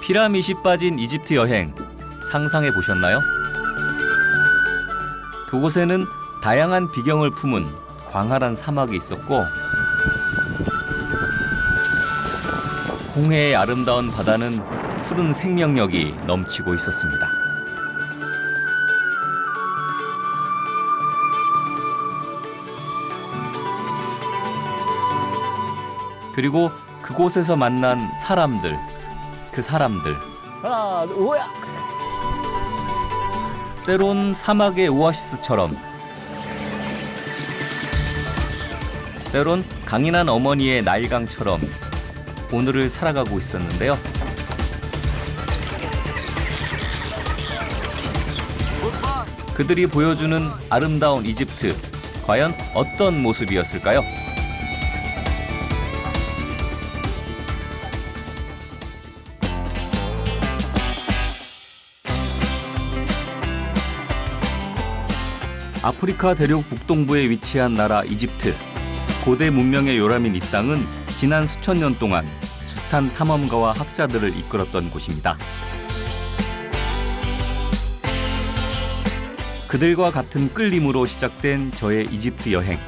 피라밋이 빠진 이집트 여행 상상해 보셨나요? 그곳에는 다양한 비경을 품은 광활한 사막이 있었고 홍해의 아름다운 바다는 푸른 생명력이 넘치고 있었습니다. 그리고 그곳에서 만난 사람들, 그 사람들. 하나, 둘, 오야! 때론 사막의 오아시스처럼, 때론 강인한 어머니의 나일강처럼 오늘을 살아가고 있었는데요. 그들이 보여주는 아름다운 이집트, 과연 어떤 모습이었을까요? 아프리카 대륙 북동부에 위치한 나라 이집트. 고대 문명의 요람인 이 땅은 지난 수천 년 동안 숱한 탐험가와 학자들을 이끌었던 곳입니다. 그들과 같은 끌림으로 시작된 저의 이집트 여행.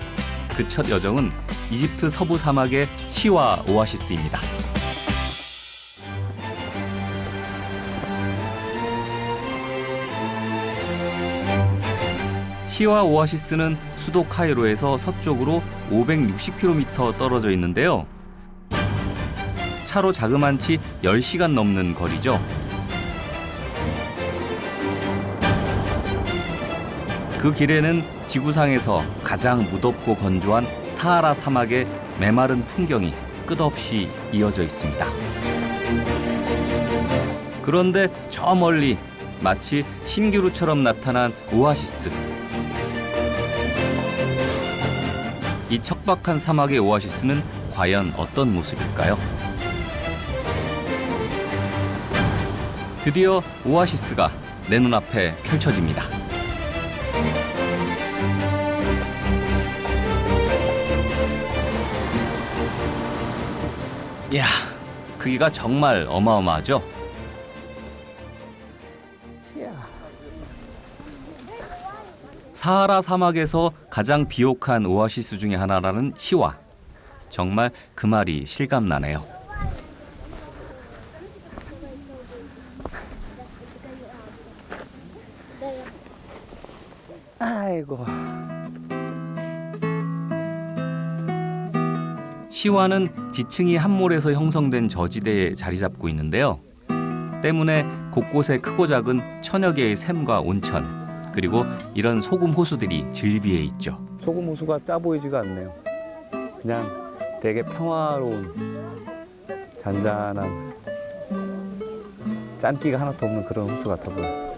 그 첫 여정은 이집트 서부 사막의 시와 오아시스입니다. 시와 오아시스는 수도 카이로에서 서쪽으로 560km 떨어져 있는데요. 차로 자그만치 10시간 넘는 거리죠. 그 길에는 지구상에서 가장 무덥고 건조한 사하라 사막의 메마른 풍경이 끝없이 이어져 있습니다. 그런데 저 멀리 마치 신기루처럼 나타난 오아시스. 이 척박한 사막의 오아시스는 과연 어떤 모습일까요? 드디어 오아시스가 내 눈앞에 펼쳐집니다. 이야, 크기가 정말 어마어마하죠? 사하라 사막에서 가장 비옥한 오아시스 중에 하나라는 시와. 정말 그 말이 실감나네요. 아이고. 시와는 지층이 함몰에서 형성된 저지대에 자리 잡고 있는데요. 때문에 곳곳에 크고 작은 천여 개의 샘과 온천, 그리고 이런 소금 호수들이 즐비해 있죠. 소금 호수가 짜 보이지가 않네요. 그냥 되게 평화로운 잔잔한 짠기가 하나도 없는 그런 호수 같아 보여요.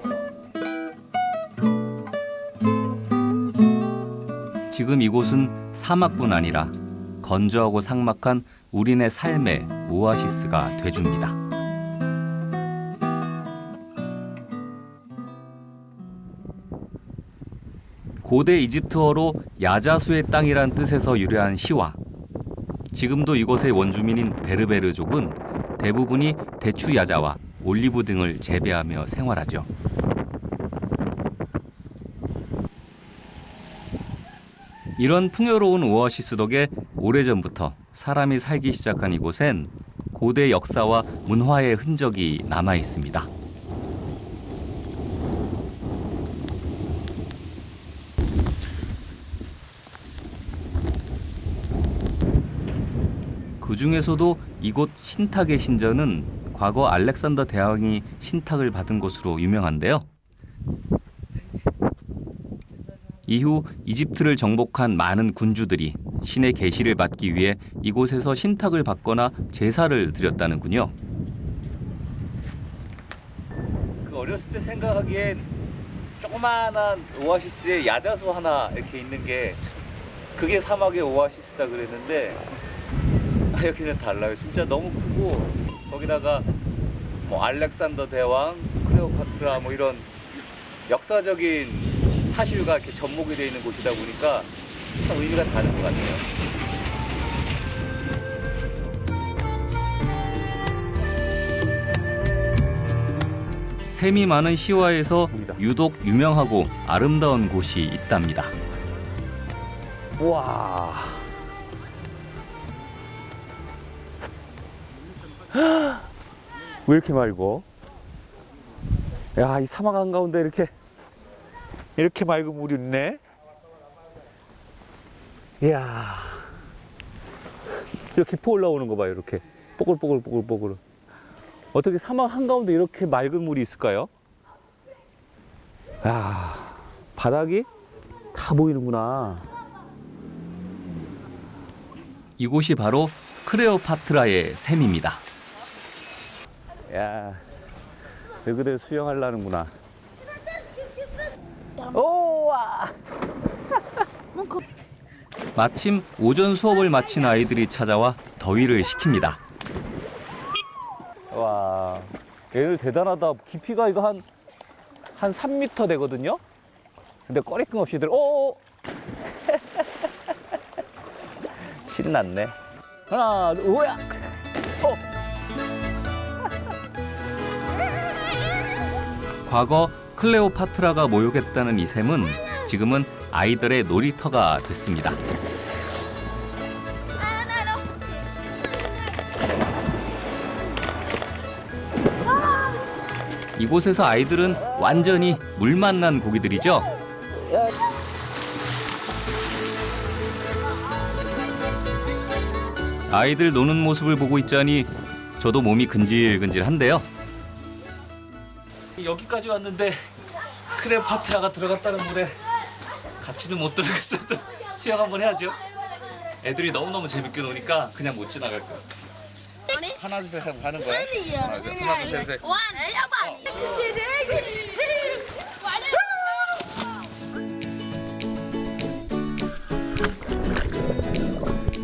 지금 이곳은 사막뿐 아니라 건조하고 삭막한 우리네 삶의 오아시스가 돼줍니다. 고대 이집트어로 야자수의 땅이란 뜻에서 유래한 시와. 지금도 이곳의 원주민인 베르베르족은 대부분이 대추 야자와 올리브 등을 재배하며 생활하죠. 이런 풍요로운 오아시스 덕에 오래전부터 사람이 살기 시작한 이곳엔 고대 역사와 문화의 흔적이 남아 있습니다. 그 중에서도 이곳 신탁의 신전은 과거 알렉산더 대왕이 신탁을 받은 곳으로 유명한데요. 이후 이집트를 정복한 많은 군주들이 신의 계시를 받기 위해 이곳에서 신탁을 받거나 제사를 드렸다는군요. 그 어렸을 때 생각하기엔 조그마한 오아시스에 야자수 하나 이렇게 있는 게 참, 그게 사막의 오아시스다 그랬는데 여기는 달라요. 진짜 너무 크고 거기다가 뭐 알렉산더 대왕, 클레오파트라 뭐 이런 역사적인 사실과 이렇게 접목이 되어 있는 곳이다 보니까 참 의미가 다른 것 같아요. 샘이 많은 시와에서 유독 유명하고 아름다운 곳이 있답니다. 와. 왜 이렇게 맑어? 야, 이 사막 한가운데 이렇게 맑은 물이 있네. 이야. 이렇게 깊이 올라오는 거 봐요. 이렇게 뽀글뽀글. 어떻게 사막 한가운데 이렇게 맑은 물이 있을까요? 야, 바닥이 다 보이는구나. 이곳이 바로 클레오파트라의 샘입니다. 야, 너희들 수영하려는구나. 오와. 마침 오전 수업을 마친 아이들이 찾아와 더위를 식힙니다. 와, 얘들 대단하다. 깊이가 이거 한 3m 되거든요. 근데 꺼리낌 없이 오. 신났네. 하나, 둘, 오야. 과거 클레오파트라가 모욕했다는 이 샘은 지금은 아이들의 놀이터가 됐습니다. 이곳에서 아이들은 완전히 물 만난 고기들이죠. 아이들 노는 모습을 보고 있자니 저도 몸이 근질근질한데요. 여기까지 왔는데 클레오파트라가 들어갔다는 물에 같이는 못 들어갔어도 수영 한번 해야죠. 애들이 너무너무 재밌게 노니까 그냥 못 지나갈 것 같아요. 하나 둘 셋 하고 가는 거야? 하나 둘 셋.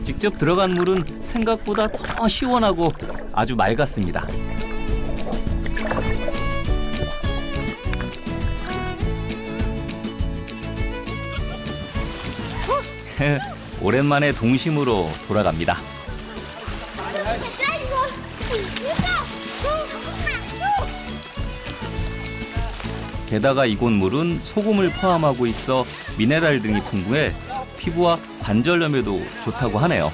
직접 들어간 물은 생각보다 더 시원하고 아주 맑았습니다. 오랜만에 동심으로 돌아갑니다. 게다가 이곳 물은 소금을 포함하고 있어 미네랄 등이 풍부해 피부와 관절염에도 좋다고 하네요.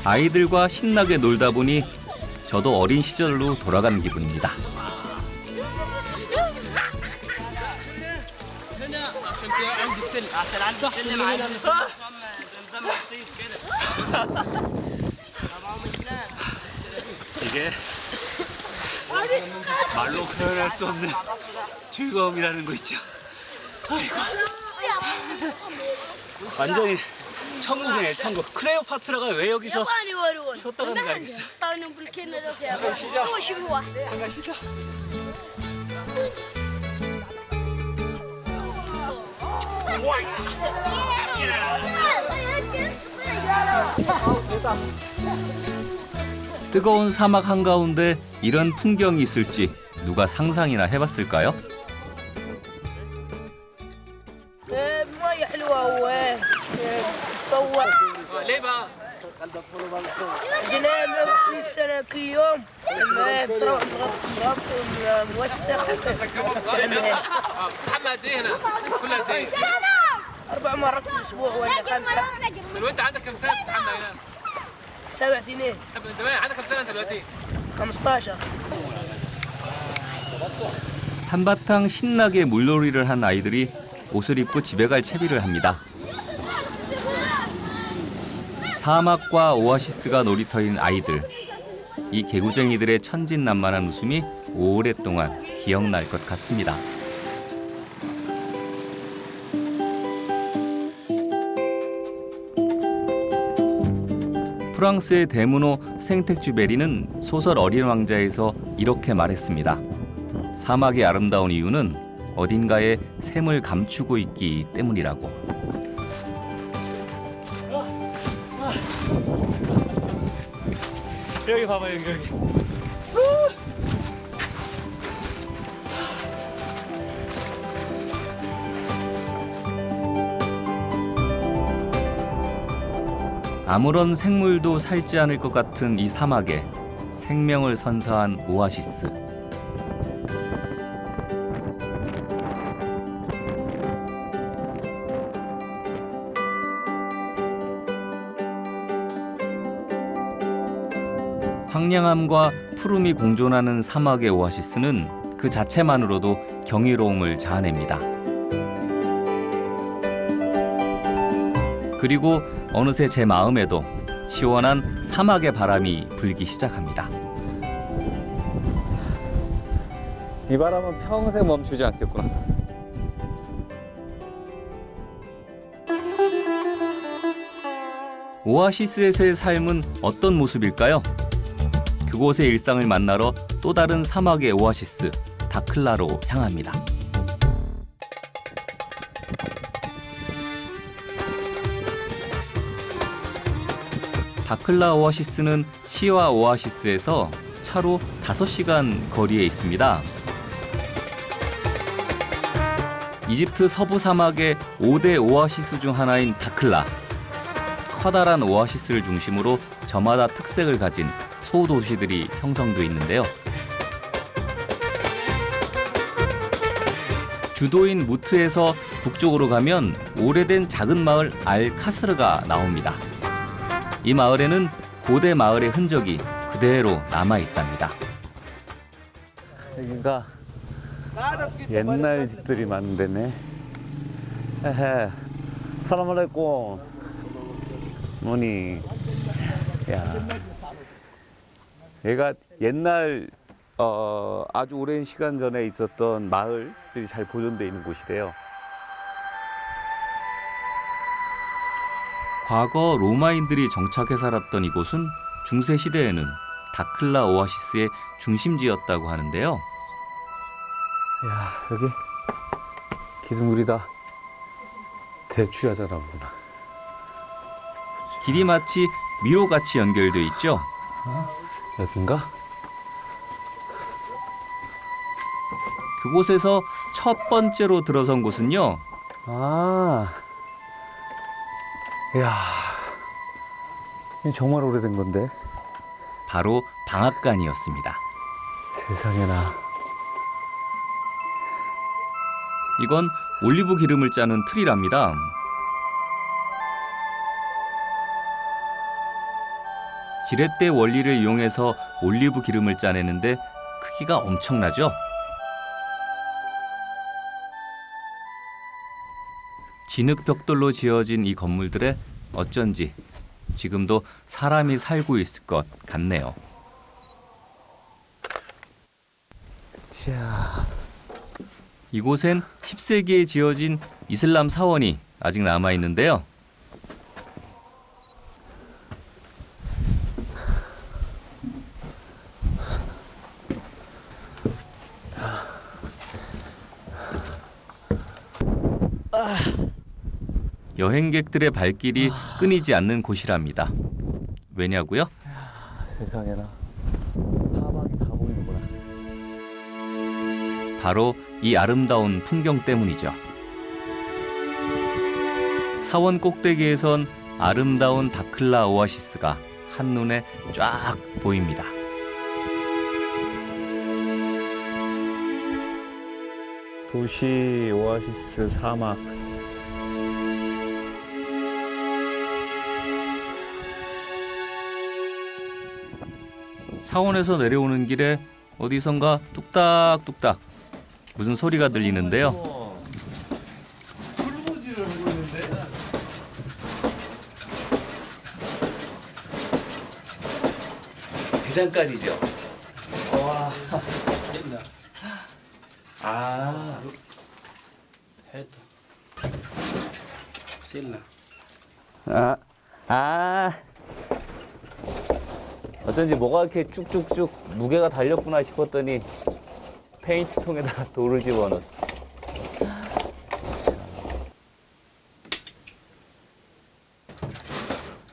아이들과 신나게 놀다 보니 저도 어린 시절로 돌아간 기분입니다. 이게 말로 표현할 수 없는 즐거움이라는 거 있죠. 아이고. 완전히 천국이에요, 천국. 클레오파트라가 왜 여기서 쉬었다 가는지 알겠어. 잠깐 쉬자. 잠깐 쉬자. 뜨거운 사막 한가운데 이런 풍경이 있을지 누가 상상이나 해봤을까요? ليه بقى؟ جنابه كل سنه كل يوم لما تروح موسخ محمد قد ايه هنا؟ كلها قد ايه؟ 4 مرات في الاسبوع ولا 5. دلوقتي عندك كم سنه بتتحمل هنا؟ 7 سنين. طب انت بقى عندك كم سنه انت دلوقتي؟ 15. 한바탕 신나게 물놀이를 한 아이들이 옷을 입고 집에 갈 채비를 합니다. 사막과 오아시스가 놀이터인 아이들. 이 개구쟁이들의 천진난만한 웃음이 오랫동안 기억날 것 같습니다. 프랑스의 대문호 생텍쥐베리는 소설 어린 왕자에서 이렇게 말했습니다. 사막이 아름다운 이유는 어딘가에 샘을 감추고 있기 때문이라고. 여기 봐봐, 여기. 아무런 생물도 살지 않을 것 같은 이 사막에 생명을 선사한 오아시스. 황량함과 푸름이 공존하는 사막의 오아시스는 그 자체만으로도 경이로움을 자아냅니다. 그리고 어느새 제 마음에도 시원한 사막의 바람이 불기 시작합니다. 이 바람은 평생 멈추지 않겠구나. 오아시스에서의 삶은 어떤 모습일까요? 그곳의 일상을 만나러 또 다른 사막의 오아시스 다클라로 향합니다. 다클라 오아시스는 시와 오아시스에서 차로 5시간 거리에 있습니다. 이집트 서부 사막의 5대 오아시스 중 하나인 다클라. 커다란 오아시스를 중심으로 저마다 특색을 가진 소도시들이 형성돼 있는데요. 주도인 무트에서 북쪽으로 가면 오래된 작은 마을 알카스르가 나옵니다. 이 마을에는 고대 마을의 흔적이 그대로 남아있답니다. 여기가 옛날 집들이 많은 데네. 에헤. 살라말레이쿰. 뭐니. 야. 얘가 옛날 아주 오랜 시간 전에 있었던 마을들이 잘 보존되어 있는 곳이래요. 과거 로마인들이 정착해 살았던 이곳은 중세 시대에는 다클라 오아시스의 중심지였다고 하는데요. 야, 여기 기둥물이다. 대추야자라 보구나. 길이 마치 미로같이 연결돼 있죠. 여긴가? 그곳에서 첫 번째로 들어선 곳은요. 아, 이야, 이게 정말 오래된 건데. 바로 방앗간이었습니다. 세상에나. 이건 올리브 기름을 짜는 틀이랍니다. 지렛대 원리를 이용해서 올리브 기름을 짜내는데 크기가 엄청나죠? 진흙 벽돌로 지어진 이 건물들에 어쩐지 지금도 사람이 살고 있을 것 같네요. 자, 이곳엔 10세기에 지어진 이슬람 사원이 아직 남아있는데요. 여행객들의 발길이 끊이지 않는 곳이랍니다. 왜냐고요? 세상에나. 사막이 다 보이는구나. 바로 이 아름다운 풍경 때문이죠. 사원 꼭대기에선 아름다운 다클라 오아시스가 한눈에 쫙 보입니다. 도시, 오아시스, 사막. 사원에서 내려오는 길에 어디선가 뚝딱뚝딱 무슨 소리가 들리는데요. 풀무지를 하고 있는데. 대장간이죠. 와, 찐다. 아, 했다. 찐나. 어쩐지 뭐가 이렇게 쭉쭉쭉 무게가 달렸구나 싶었더니 페인트 통에다가 돌을 집어넣었어.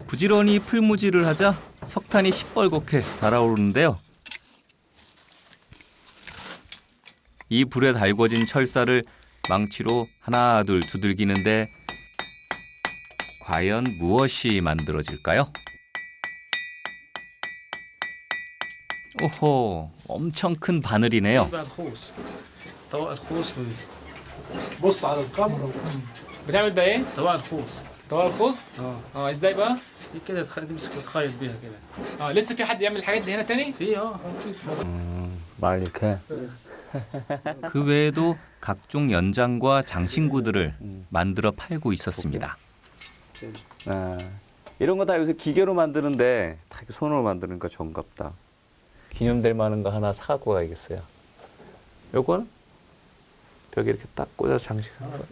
부지런히 풀무지를 하자 석탄이 시뻘겋게 달아오르는데요. 이 불에 달궈진 철사를 망치로 하나 둘 두들기는데 과연 무엇이 만들어질까요? 오호, 엄청 큰 바늘이네요. بقى الخوص طبق الخوص بص على الكاميرا بتعمل بقى ايه؟ طبق الخوص طوال الخوص؟ ازاي بقى؟ دي كده تمسك الخيط بيها كده لسه في حد يعمل الحاجات دي هنا تاني؟ في 말 이렇게. 그 외에도 각종 연장과 장신구들을 만들어 팔고 있었습니다. 아, 이런 거 다 요새 기계로 만드는데 다 이렇게 손으로 만드는 거 정갑다. 기념될 만한 거 하나 사갖고 가야겠어요. 요거는 벽에 이렇게 딱 꽂아서 장식하는 거.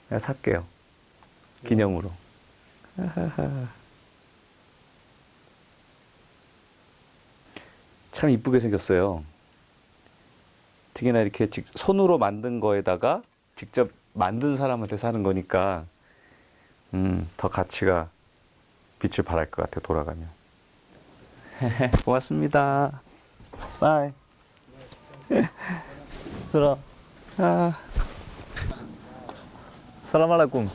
내가 살게요. 기념으로. 참 이쁘게 생겼어요. 특히나 이렇게 손으로 만든 거에다가 직접 만든 사람한테 사는 거니까 더 가치가 빛을 발할 것 같아요. 돌아가면. 고맙습니다. 바이. 들어. 살람 알라쿰.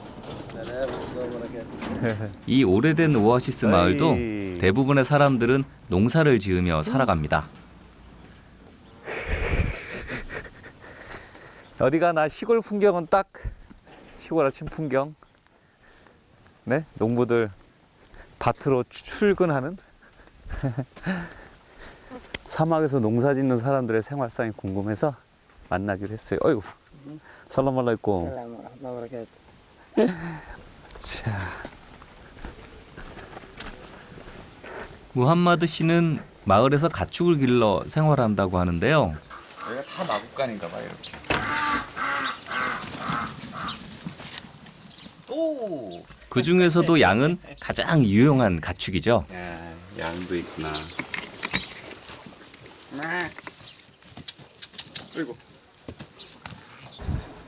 이 오래된 오아시스 마을도 어이. 대부분의 사람들은 농사를 지으며 살아갑니다. 어디 가나 시골 풍경은 딱 시골 아침 풍경. 네, 농부들 밭으로 출근하는 사막에서 농사 짓는 사람들의 생활상이 궁금해서 만나기로 했어요. 어이구, 살람 알라쿰. السلام ورحمة الله وبركاته. 자, 무함마드 씨는 마을에서 가축을 길러 생활한다고 하는데요. 여기가 다 마구간인가 봐요. 이렇게. 오. 그 중에서도 양은 가장 유용한 가축이죠. 야, 양도 있구나. 그리고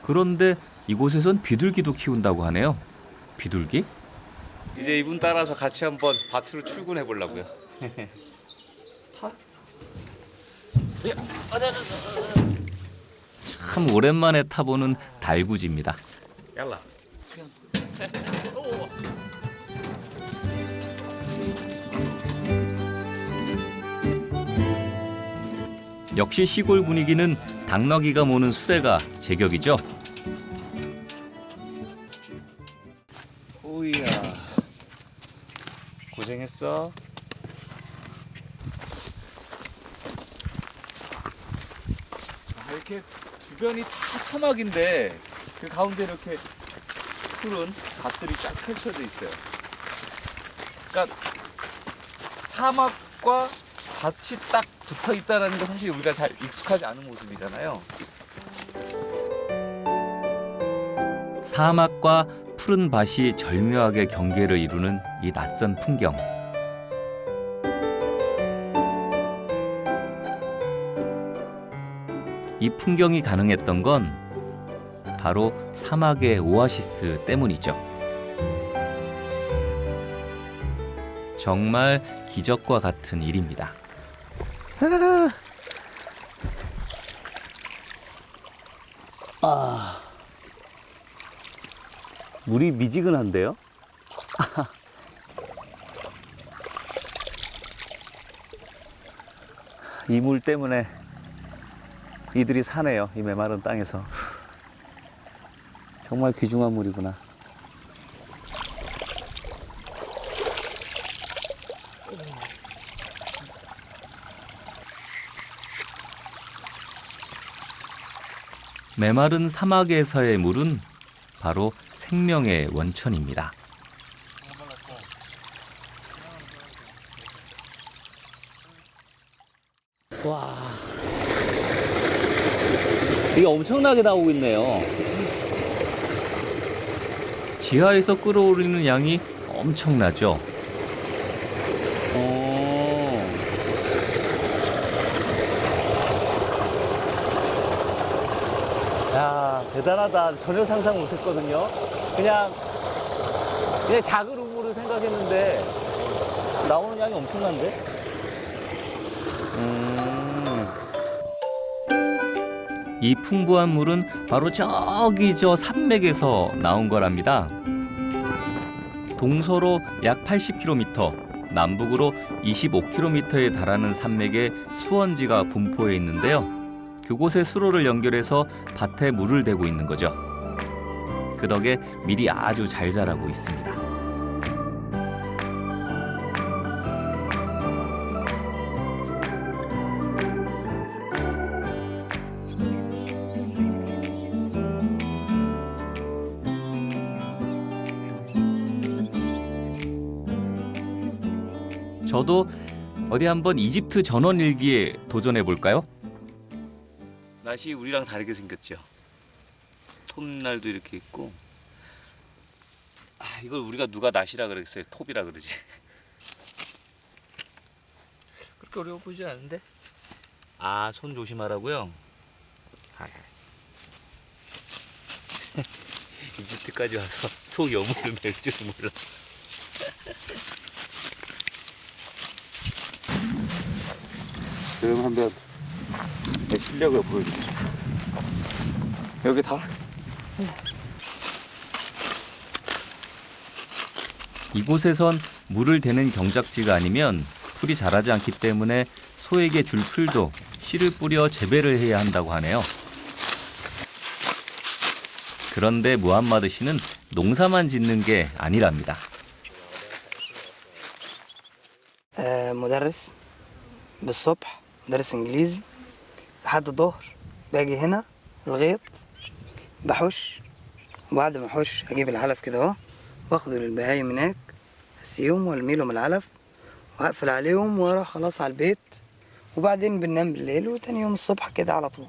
그런데 이곳에선 비둘기도 키운다고 하네요. 비둘기? 이제 이분 따라서 같이 한번 밭으로 출근해 보려고요. 참 오랜만에 타보는 달구지입니다. 얄라. 역시 시골 분위기는 당나귀가 모는 수레가 제격이죠. 오이야. 고생했어. 아, 이렇게 주변이 다 사막인데 그 가운데 이렇게 푸른 밭들이 쫙 펼쳐져 있어요. 그러니까 사막과 밭이 딱 붙어 있다는 거 사실 우리가 잘 익숙하지 않은 모습이잖아요. 사막과 푸른 밭이 절묘하게 경계를 이루는 이 낯선 풍경. 이 풍경이 가능했던 건 바로 사막의 오아시스 때문이죠. 정말 기적과 같은 일입니다. 물이 미지근한데요? 이 물 때문에 이들이 사네요. 이 메마른 땅에서. 정말 귀중한 물이구나. 메마른 사막에서의 물은 바로 생명의 원천입니다. 와. 이게 엄청나게 나오고 있네요. 지하에서 끌어오르는 양이 엄청나죠. 야, 대단하다. 전혀 상상 못 했거든요. 그냥 작은 우물을 생각했는데 나오는 양이 엄청난데? 이 풍부한 물은 바로 저기 저 산맥에서 나온 거랍니다. 동서로 약 80km, 남북으로 25km에 달하는 산맥에 수원지가 분포해 있는데요. 그곳의 수로를 연결해서 밭에 물을 대고 있는 거죠. 그 덕에 밀이 아주 잘 자라고 있습니다. 저도 어디 한번 이집트 전원 일기에 도전해 볼까요? 날씨 우리랑 다르게 생겼죠. 톱날도 이렇게 있고. 아, 이걸 우리가 누가 낫이라 그랬어요? 톱이라 그러지. 그렇게 어려워 보이지 않은데? 아, 손 조심하라고요? 이집트까지 와서 소 여물을 맬 줄은 몰랐어. 지금 한번 내 실력을 보여주겠어. 여기 다. 이곳에선 물을 대는 경작지가 아니면 풀이 자라지 않기 때문에 소에게 줄 풀도 씨를 뿌려 재배를 해야 한다고 하네요. 그런데 무함마드 씨는 농사만 짓는 게 아니랍니다. مدرس بالصبح مدرس انجليزي لحد الظهر باجي هنا الغيط بحش وبعد ما احش اجيب العلف كده اهو واخده للبهايم هناك اسيهم والميلهم العلف واقفل عليهم واروح خلاص على البيت وبعدين بننام بالليل وتاني يوم الصبح كده على طول.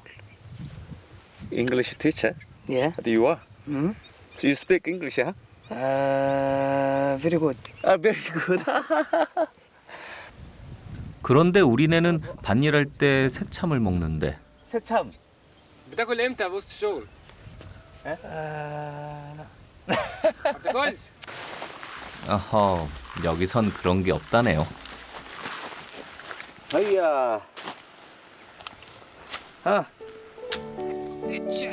English teacher? Yeah. You are? Mm-hmm. So you speak English, huh? Very good. Very good. 그런데 우리네는 밭일할 때 새참을 먹는데 새참. بتاكل امتى في وسط الشغل؟ لا. ما بتاكلش؟ 어허, 여기선 그런 게 없다네요. 하이야. 아. 으쌰.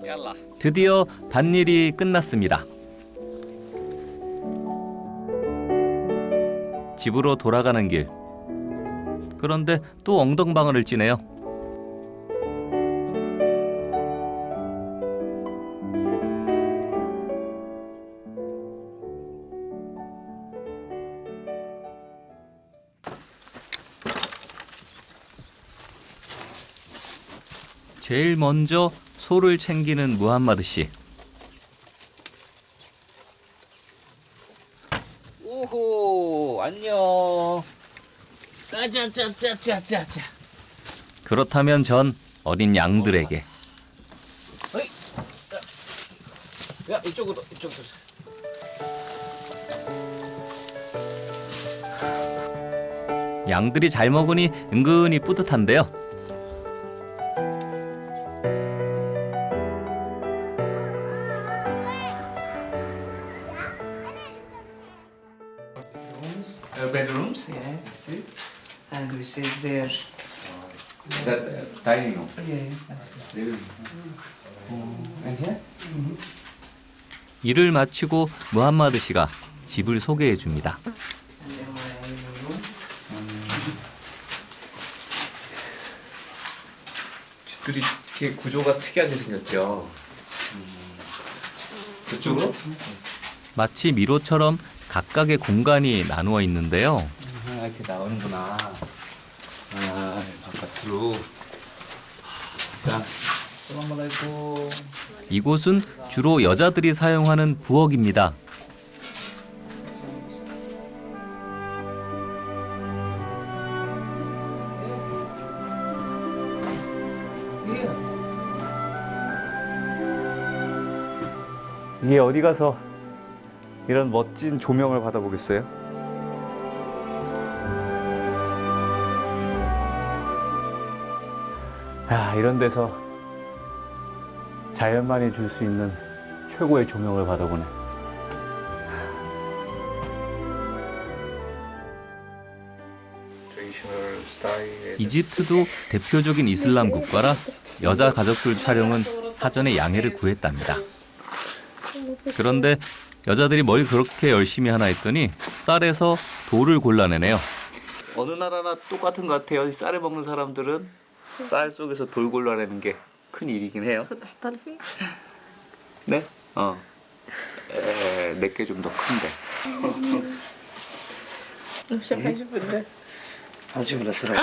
얄라. 드디어 밭일이 끝났습니다. 집으로 돌아가는 길. 그런데 또 엉덩방아를 찌네요. 제일 먼저 소를 챙기는 무함마드 씨. 오호, 안녕. 짜짜짜짜짜짜. 그렇다면 전 어린 양들에게 야, 이쪽으로. 양들이 잘 먹으니 은근히 뿌듯한데요. bedrooms? Yeah. See? And we sit there. That dining room. Yeah. And here? 일을 마치고 무함마드 씨가 집을 소개해 줍니다. And then my living room. 집들이 이렇게 구조가 특이하게 생겼죠. 그쪽으로? 마치 미로처럼 각각의 공간이 나누어 있는데요. 이렇게 나오는구나. 아, 바깥으로. 자, 한번 해고. 이곳은 주로 여자들이 사용하는 부엌입니다. 이게 어디 가서 이런 멋진 조명을 받아보겠어요? 야, 이런 데서 자연만이 줄 수 있는 최고의 조명을 받아보네. 저기 이집트도 대표적인 이슬람 국가라 여자 가족들 촬영은 사전에 양해를 구했답니다. 그런데 여자들이 뭘 그렇게 열심히 하나 했더니 쌀에서 돌을 골라내네요. 어느 나라나 똑같은 것 같아요. 이 쌀을 먹는 사람들은 쌀 속에서 돌 골라내는 게 큰 일이긴 해요. 네? 내게 좀 더 큰데. هتشوف الأسرار.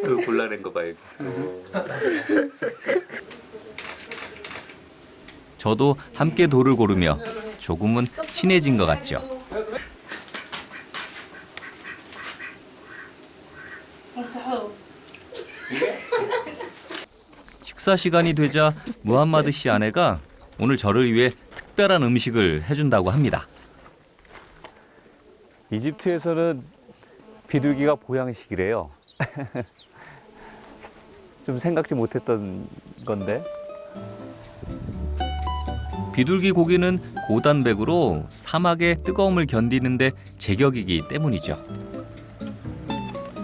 돌 골라낸 거 봐요. 저도 함께 돌을 고르며 조금은 친해진 것 같죠. 식사 시간이 되자 무함마드 씨 아내가 오늘 저를 위해 특별한 음식을 해준다고 합니다. 이집트에서는 비둘기가 보양식이래요. 좀 생각지 못했던 건데. 비둘기 고기는 고단백으로 사막의 뜨거움을 견디는데 제격이기 때문이죠.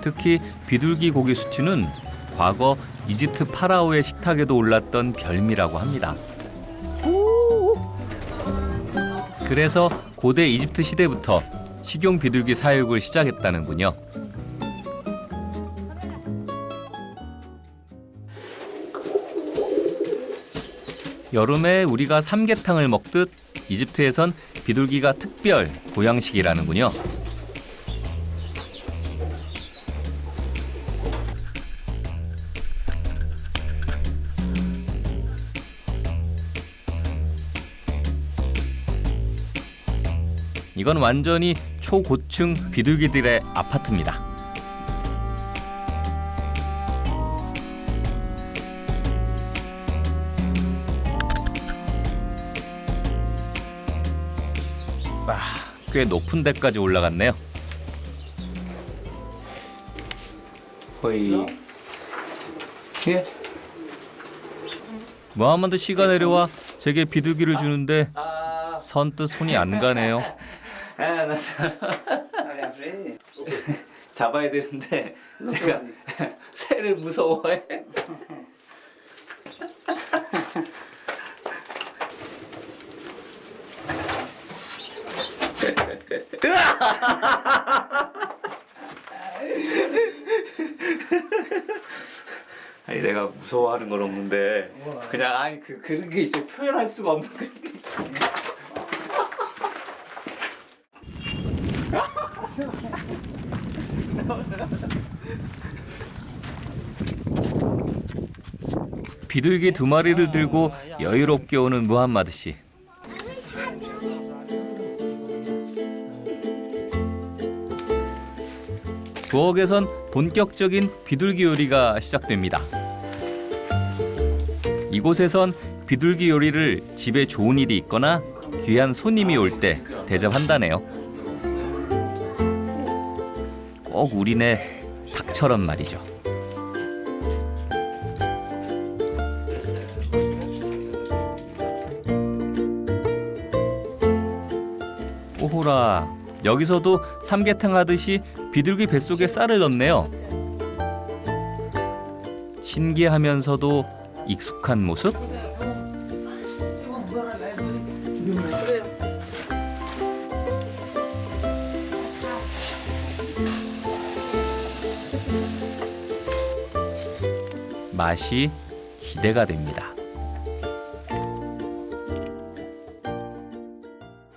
특히 비둘기 고기 수치는 과거 이집트 파라오의 식탁에도 올랐던 별미라고 합니다. 그래서 고대 이집트 시대부터 식용 비둘기 사육을 시작했다는군요. 여름에 우리가 삼계탕을 먹듯 이집트에선 비둘기가 특별 보양식이라는군요. 이건 완전히 초고층 비둘기들의 아파트입니다. 꽤 높은 데까지 올라갔네요. 거의 예? 무하마드 씨가 내려와 제게 비둘기를 주는데 선뜻 손이 안 가네요. 잡아야 되는데 제가 새를 무서워해. 아니 내가 무서워하는 건 없는데 그냥 아니 그런 게 있어. 표현할 수가 없는 그런 게 있어. 비둘기 2마리를 들고 여유롭게 오는 무함마드 씨. 부엌에선 본격적인 비둘기 요리가 시작됩니다. 이곳에선 비둘기 요리를 집에 좋은 일이 있거나 귀한 손님이 올 때 대접한다네요. 꼭 우리네 닭처럼 말이죠. 오호라, 여기서도 삼계탕 하듯이 비둘기 뱃속에 쌀을 넣네요. 신기하면서도 익숙한 모습? 맛이 기대가 됩니다.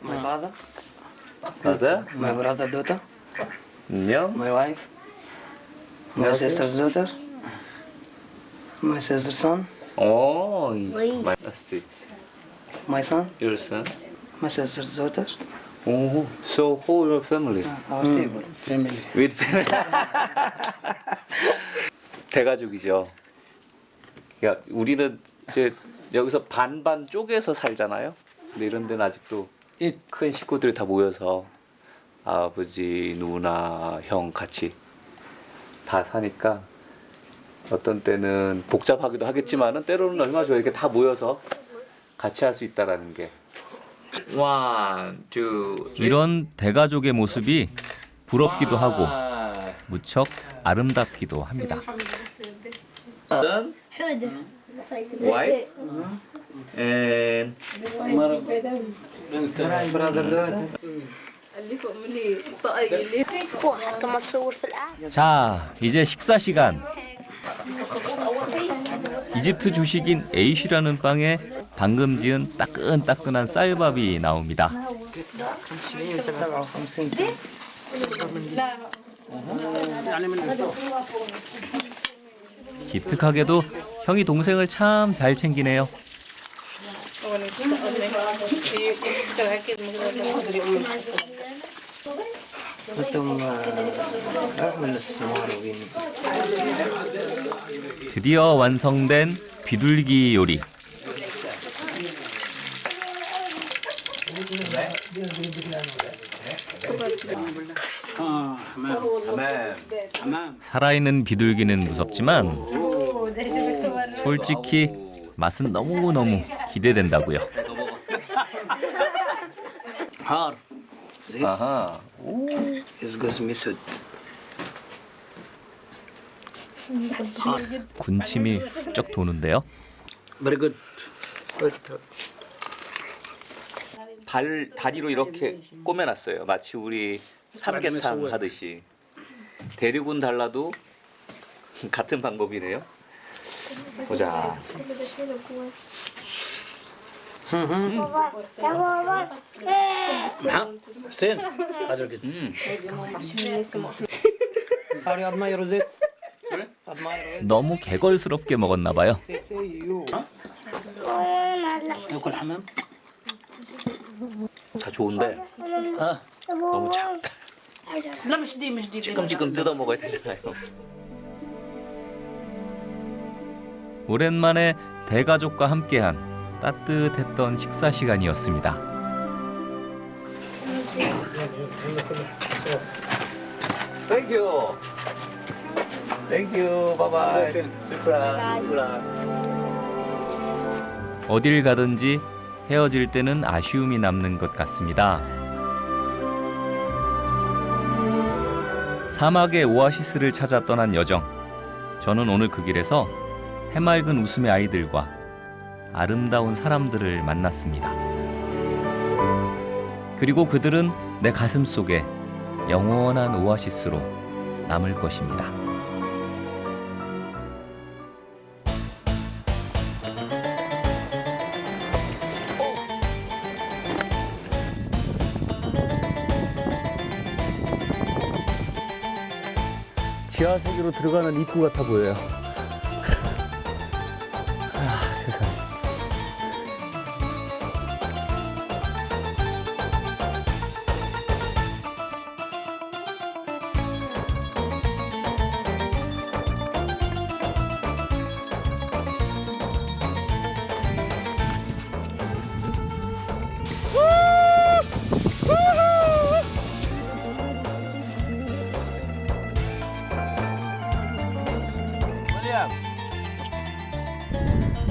My father, 맞아? my brother daughter, 안녕. my wife, my sister's daughter, my sister's son, 맞지. my son, Your son. my sister's daughter, Oh, so whole your family. our table, family. With family. 대가족이죠. 그러니까 우리는 이제 여기서 반반 쪼개서 살잖아요. 근데 이런 데는 아직도 큰 식구들이 다 모여서 아버지, 누나, 형 같이 다 사니까 어떤 때는 복잡하기도 하겠지만은 때로는 얼마나 좋아요. 이렇게 다 모여서 같이 할 수 있다라는 게 One, two, three. 이런 대가족의 모습이 부럽기도 하고 무척 아름답기도 합니다. Done. White. And 자, 이제 식사 시간. 이집트 주식인 에이시라는 빵에 방금 지은 따끈따끈한 쌀밥이 나옵니다. 기특하게도 형이 동생을 참 잘 챙기네요. 드디어 완성된 비둘기 요리. 살아있는 비둘기는 무섭지만 솔직히 맛은 너무너무 기대된다고요. This is goes misud. 군침이 훌쩍 도는데요. Very good. 다리로 이렇게 꼬매놨어요. 마치 우리 삼계탕 하듯이. 대륙은 달라도 같은 방법이네요. 보자. حسين هذا القد هاري أضماي روزيت أضماي 너무 개걸스럽게 먹었나 봐요. ياكل حمام 다 좋은데 너무 작다. 찔끔찔끔 뜯어 먹어야 되잖아요. 오랜만에 대가족과 함께한 따뜻했던 식사 시간이었습니다. Thank you. Thank you. Bye bye. 슈크란. 어딜 가든지 헤어질 때는 아쉬움이 남는 것 같습니다. 사막의 오아시스를 찾아 떠난 여정. 저는 오늘 그 길에서 해맑은 웃음의 아이들과 아름다운 사람들을 만났습니다. 그리고 그들은 내 가슴 속에 영원한 오아시스로 남을 것입니다. 지하 세계로 들어가는 입구 같아 보여요. 세상에.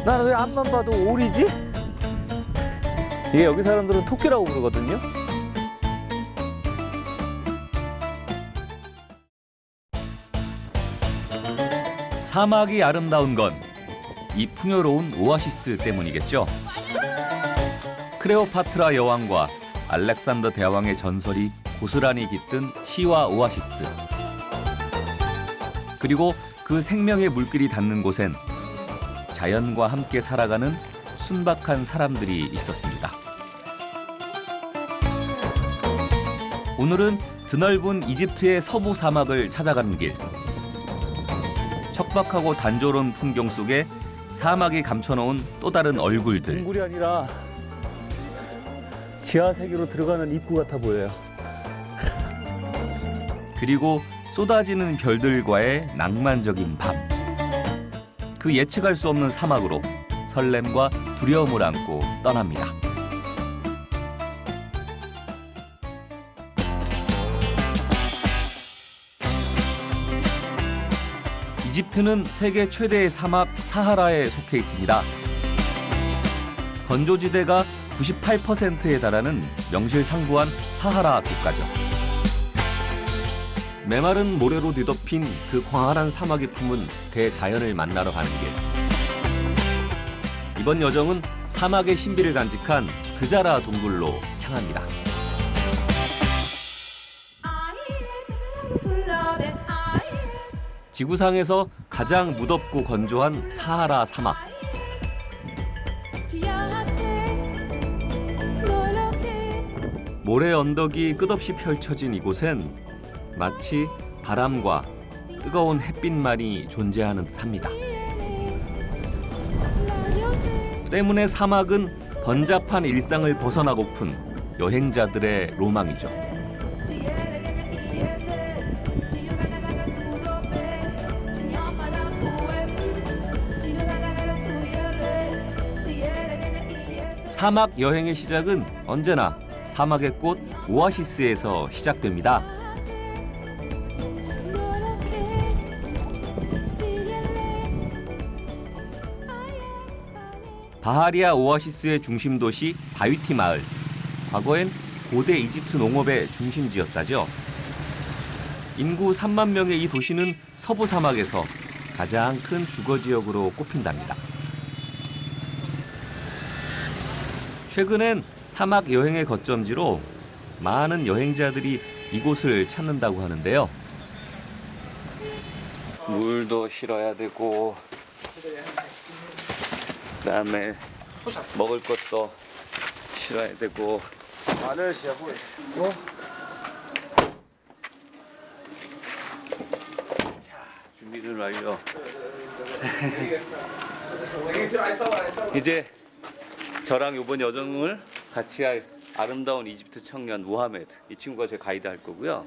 난 왜 앞만 봐도 오리지? 이게 여기 사람들은 토끼라고 부르거든요. 사막이 아름다운 건 이 풍요로운 오아시스 때문이겠죠. 클레오파트라 여왕과 알렉산더 대왕의 전설이 고스란히 깃든 시와 오아시스. 그리고 그 생명의 물길이 닿는 곳엔 자연과 함께 살아가는 순박한 사람들이 있었습니다. 오늘은 드넓은 이집트의 서부 사막을 찾아가는 길. 척박하고 단조로운 풍경 속에 사막이 감춰놓은 또 다른 얼굴들. 동굴이 아니라 지하 세계로 들어가는 입구 같아 보여요. 그리고 쏟아지는 별들과의 낭만적인 밤. 그 예측할 수 없는 사막으로 설렘과 두려움을 안고 떠납니다. 이집트는 세계 최대의 사막 사하라에 속해 있습니다. 건조지대가 98%에 달하는 명실상부한 사하라 국가죠. 메마른 모래로 뒤덮인 그 광활한 사막이 품은 대자연을 만나러 가는 길. 이번 여정은 사막의 신비를 간직한 드자라 동굴로 향합니다. 지구상에서 가장 무덥고 건조한 사하라 사막. 모래 언덕이 끝없이 펼쳐진 이곳엔 마치 바람과 뜨거운 햇빛만이 존재하는 듯합니다. 때문에 사막은 번잡한 일상을 벗어나고픈 여행자들의 로망이죠. 사막 여행의 시작은 언제나 사막의 꽃 오아시스에서 시작됩니다. 바하리아 오아시스의 중심 도시 바위티 마을. 과거엔 고대 이집트 농업의 중심지였다죠. 인구 3만 명의 이 도시는 서부 사막에서 가장 큰 주거 지역으로 꼽힌답니다. 최근엔 사막 여행의 거점지로 많은 여행자들이 이곳을 찾는다고 하는데요. 물도 실어야 되고, 그다음에 먹을 것도 실어야 되고. 자, 준비를 완료. 이제 저랑 이번 여정을 같이 할 아름다운 이집트 청년 무하메드, 이 친구가 제 가이드 할 거고요.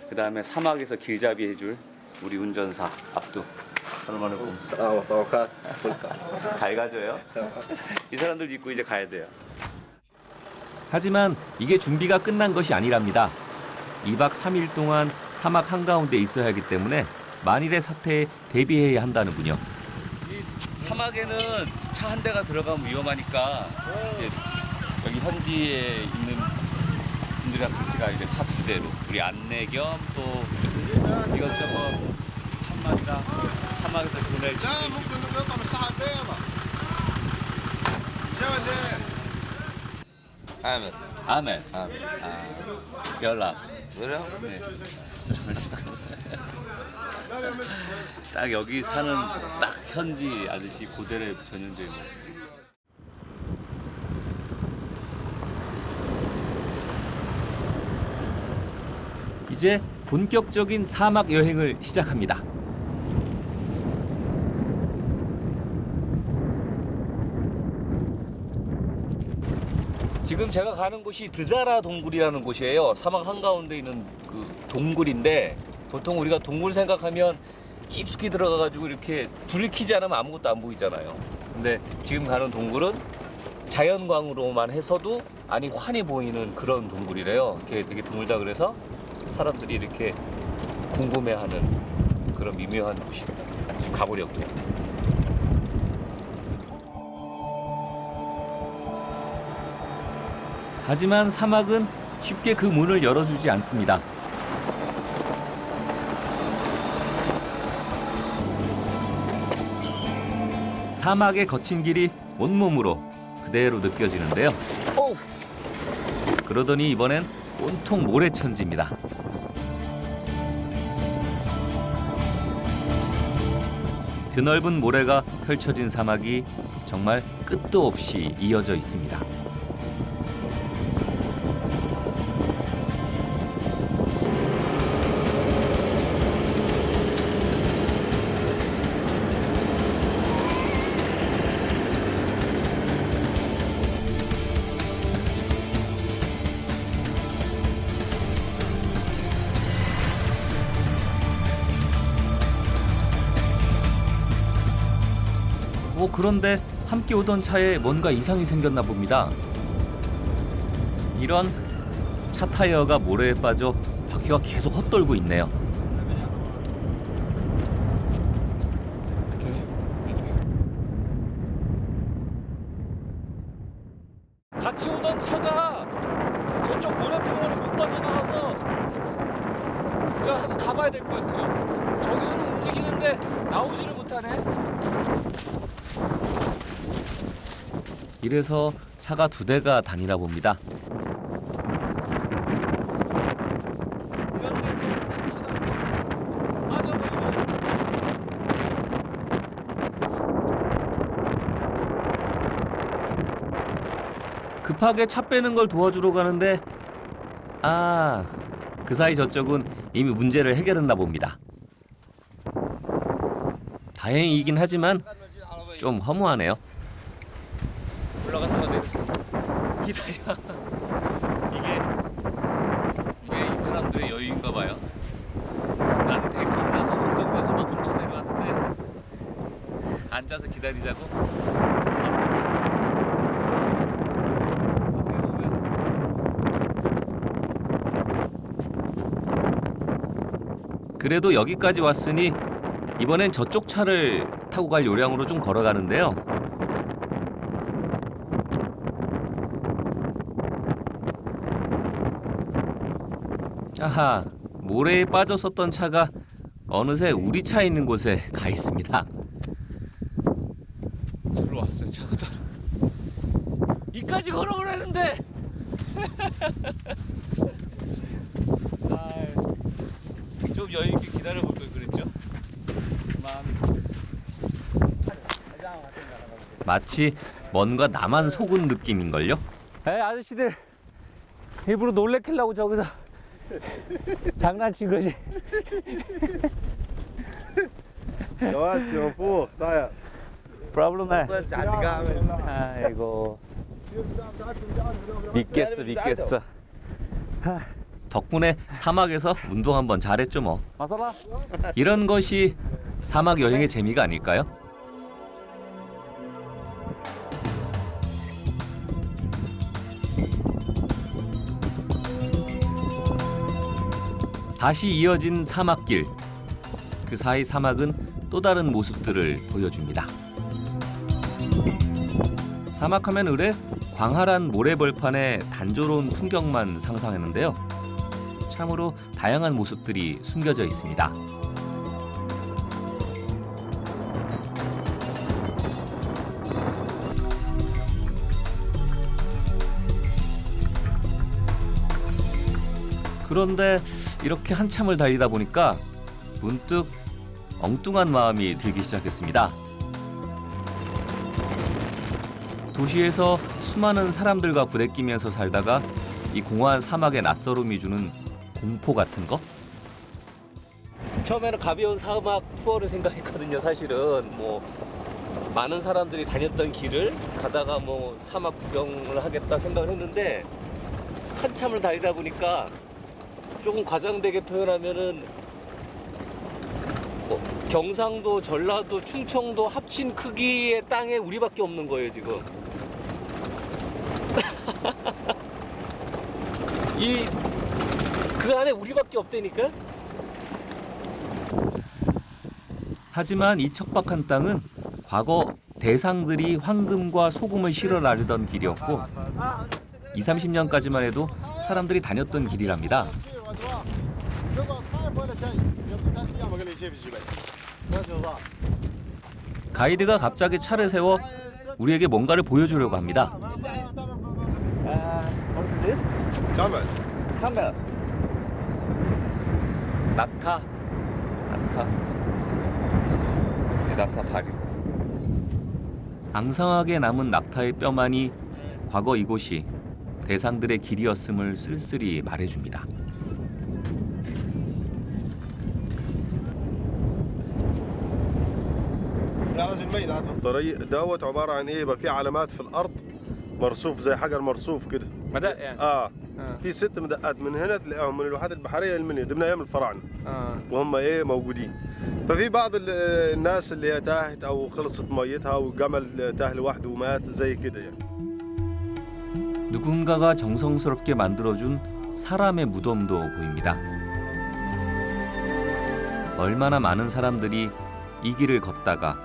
그 다음에 사막에서 길잡이 해줄 우리 운전사 압두. 잘 가져요. 이 사람들 믿고 이제 가야 돼요. 하지만 이게 준비가 끝난 것이 아니랍니다. 2박 3일 동안 사막 한가운데 있어야 하기 때문에 만일의 사태에 대비해야 한다는군요. 사막에는 차 한 대가 들어가면 위험하니까 이제 여기 현지에 있는 분들이랑 같이 가. 이제 차 2대로 우리 안내 겸 또 이것저것 천막이랑 사막에서 보낼 수 عامر 아멘. عامر 연락. ولا 네. 딱 여기 사는 딱 현지 아저씨 고대의 전형적인 모습. 이제 본격적인 사막 여행을 시작합니다. 지금 제가 가는 곳이 드자라 동굴이라는 곳이에요. 사막 한가운데 있는 그 동굴인데, 보통 우리가 동굴 생각하면 깊숙이 들어가가지고 이렇게 불을 켜지 않으면 아무것도 안 보이잖아요. 근데 지금 가는 동굴은 자연광으로만 해서도 안이 환히 보이는 그런 동굴이래요. 이렇게 되게 드물다 그래서 사람들이 이렇게 궁금해하는 그런 미묘한 곳입니다. 지금 가보려고요. 하지만 사막은 쉽게 그 문을 열어주지 않습니다. 사막의 거친 길이 온몸으로 그대로 느껴지는데요. 그러더니 이번엔 온통 모래천지입니다. 드넓은 모래가 펼쳐진 사막이 정말 끝도 없이 이어져 있습니다. 그런데 함께 오던 차에 뭔가 이상이 생겼나 봅니다. 이런, 차 타이어가 모래에 빠져 바퀴가 계속 헛돌고 있네요. 같이 오던 한번 가봐야 될 것 같아요. 저기서는 움직이는데 나오지를 못하네. 이래서 차가 2대가 다니나 봅니다. 이런 데서 이 차가 빠져버리면 급하게 차 빼는 걸 도와주러 가는데 그 사이 저쪽은 이미 문제를 해결했나 봅니다. 다행이긴 하지만 좀 허무하네요. 올라갔다가 내려. 기다려. 이게 이 사람들의 여유인가 봐요. 나는 되게 겁나서 걱정돼서 막 쫓아내려왔는데 앉아서 기다리자고. 어떻게 보면 그래도 여기까지 왔으니 이번엔 저쪽 차를 타고 갈 요량으로 좀 걸어가는데요. 아하, 모래에 빠졌었던 차가 어느새 우리 차 있는 곳에 가 있습니다. 저로 왔어요. 차가 따라. 이까지 걸어오라는데. 좀 여유 있게 기다려 볼 걸 그랬죠. 마음이. 마치 뭔가 나만 속은 느낌인걸요? 에 아저씨들 일부러 놀래키려고 저기서 장난친 거지. 프로블em. 아이고. 믿겠어. 덕분에 사막에서 운동 한번 잘했죠 뭐. 마사라. 이런 것이 사막 여행의 재미가 아닐까요? 다시 이어진 사막길. 그 사이 사막은 또 다른 모습들을 보여줍니다. 사막하면 의뢰 광활한 모래벌판의 단조로운 풍경만 상상했는데요. 참으로 다양한 모습들이 숨겨져 있습니다. 그런데 이렇게 한참을 달리다 보니까 문득 엉뚱한 마음이 들기 시작했습니다. 도시에서 수많은 사람들과 부대끼면서 살다가 이 공허한 사막의 낯설음이 주는 공포 같은 거? 처음에는 가벼운 사막 투어를 생각했거든요. 사실은 뭐 많은 사람들이 다녔던 길을 가다가 뭐 사막 구경을 하겠다 생각을 했는데 한참을 달리다 보니까 조금 과장되게 표현하면은 뭐 경상도, 전라도, 충청도 합친 크기의 땅에 우리밖에 없는 거예요 지금. 그 안에 우리밖에 없다니까. 하지만 이 척박한 땅은 과거 대상들이 황금과 소금을 실어 나르던 길이었고 20, 30년까지만 해도 사람들이 다녔던 길이랍니다. 가이드가 갑자기 차를 세워 우리에게 뭔가를 보여주려고 합니다. 카멜. 낙타. 낙타 발이. 앙상하게 남은 낙타의 뼈만이 과거 이곳이 대상들의 길이었음을 쓸쓸히 말해줍니다. العلاج الميت في الطريق دوت عباره عن ايه؟ يبقى في علامات في الارض مرصوف زي حجر مرصوف كده. مدق يعني. في 6 مدقات من هنا تلاقيهم من الواحات البحريه المنيا دي من ايام الفراعنه. وهم ايه موجودين. ففي بعض الناس اللي هي تاهت او خلصت ميتها والجمل تاه لوحده ومات زي كده يعني. 누군가가 정성스럽게 만들어준 사람의 무덤도 보입니다. 얼마나 많은 사람들이 이 길을 걷다가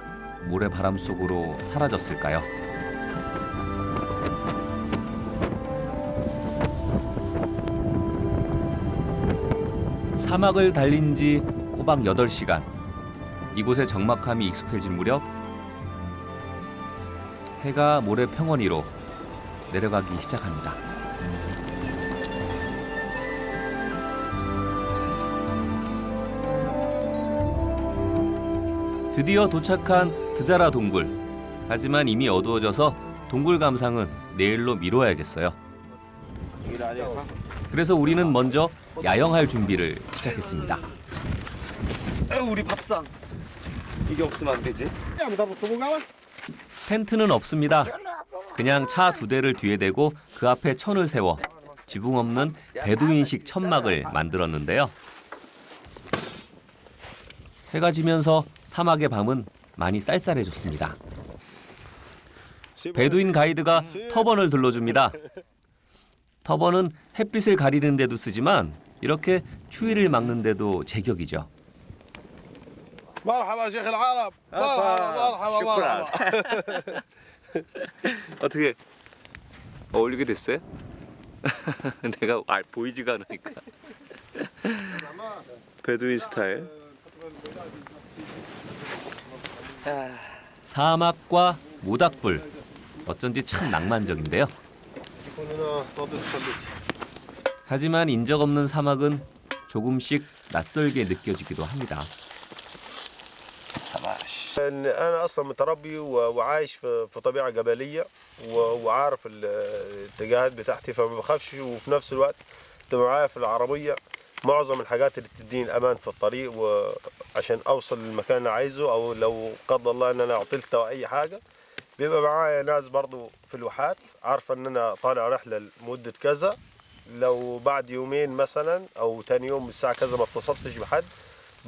모래바람 속으로 사라졌을까요? 사막을 달린 지 꼬박 8시간. 이곳의 적막함이 익숙해질 무렵 해가 모래 평원 위로 내려가기 시작합니다. 드디어 도착한 드자라 동굴. 하지만 이미 어두워져서 동굴 감상은 내일로 미뤄야겠어요. 그래서 우리는 먼저 야영할 준비를 시작했습니다. 우리 밥상. 이게 없으면 안 되지. 텐트는 없습니다. 그냥 차 2대를 뒤에 대고 그 앞에 천을 세워 지붕 없는 베두인식 천막을 만들었는데요. 해가 지면서 사막의 밤은 많이 쌀쌀해졌습니다. 베두인 가이드가 터번을 들러줍니다. 터번은 햇빛을 가리는 데도 쓰지만 이렇게 추위를 막는 데도 제격이죠. مرحبا شيخ العرب. مرحبا. 어떻게 어울리게 됐어요? 내가 보이지가 않으니까. 베두인 스타일. 사막과 모닥불. 어쩐지 참 낭만적인데요. 하지만 인적 없는 사막은 조금씩 낯설게 느껴지기도 합니다. أنا أصلا متربي وعايش في طبيعة جبلية وعارف الاتجاهات بتاعتي فما بخافش وفي نفس الوقت تبقى معايا في العربية معظم الحاجات اللي بتديني الأمان في الطريق وعشان أوصل للمكان اللي عايزه أو لو قدر الله إن أنا عطلت أو أي حاجة بيبقى معايا ناس برضو في الواحات عارفة إن أنا طالع رحلة لمدة كذا لو بعد يومين مثلا أو تاني يوم الساعة كذا ما اتصلتش بحد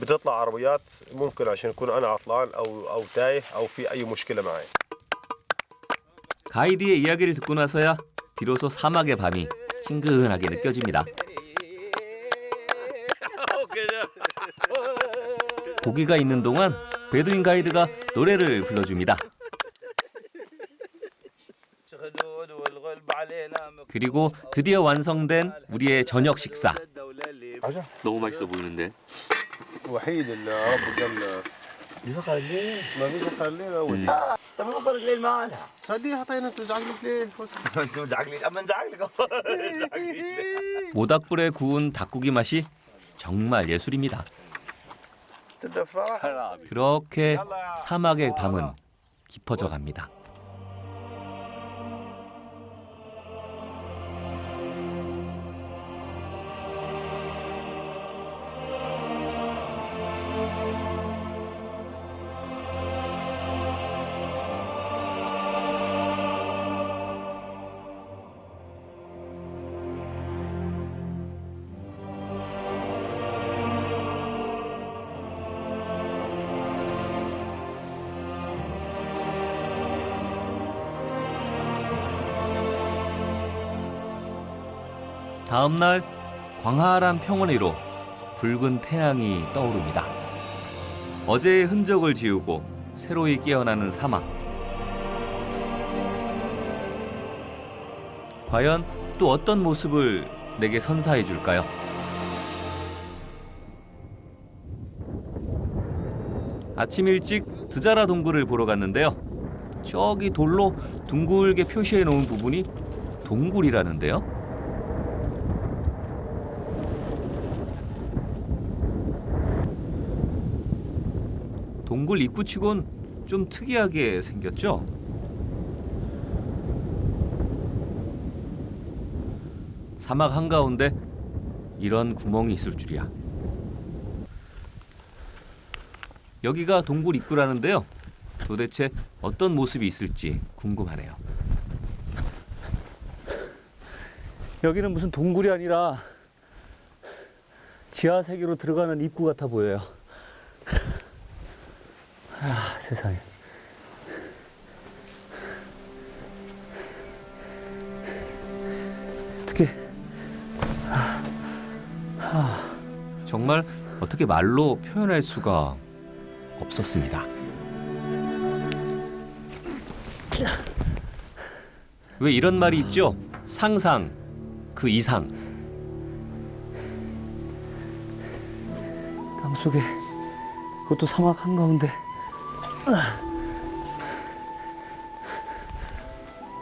بتطلع عربيات ممكن عشان يكون أنا عطلان أو تايه أو في أي مشكلة معي. 가이드의 이야기를 듣고 나서야 비로소 사막의 밤이 친근하게 느껴집니다. 고기가 있는 동안 베두인 가이드가 노래를 불러줍니다. 그리고 드디어 완성된 우리의 저녁 식사. 너무 맛있어 보이는데. الوحيد اللي ربه قال يفخر الليل ما بيفخر الليل اول طب نفخر الليل معنا خليها طيب انت مزعجلك ليه؟ انت مزعجلك اما نزعجلك 모닥불에 구운 닭고기 맛이 정말 예술입니다. تبدا فرح 그렇게 사막의 밤은 깊어져 갑니다. 다음 날 광활한 평원 위로 붉은 태양이 떠오릅니다. 어제의 흔적을 지우고 새로이 깨어나는 사막. 과연 또 어떤 모습을 내게 선사해 줄까요? 아침 일찍 드자라 동굴을 보러 갔는데요. 저기 돌로 둥글게 표시해 놓은 부분이 동굴이라는데요. 동굴 입구치곤 좀 특이하게 생겼죠? 사막 한가운데 이런 구멍이 있을 줄이야. 여기가 동굴 입구라는데요. 도대체 어떤 모습이 있을지 궁금하네요. 여기는 무슨 동굴이 아니라 지하 세계로 들어가는 입구 같아 보여요. 아, 세상에. 어떻게? 정말 어떻게 말로 표현할 수가 없었습니다. 왜 이런 말이 있죠? 상상 그 이상. 속에, 그것도 사막 한가운데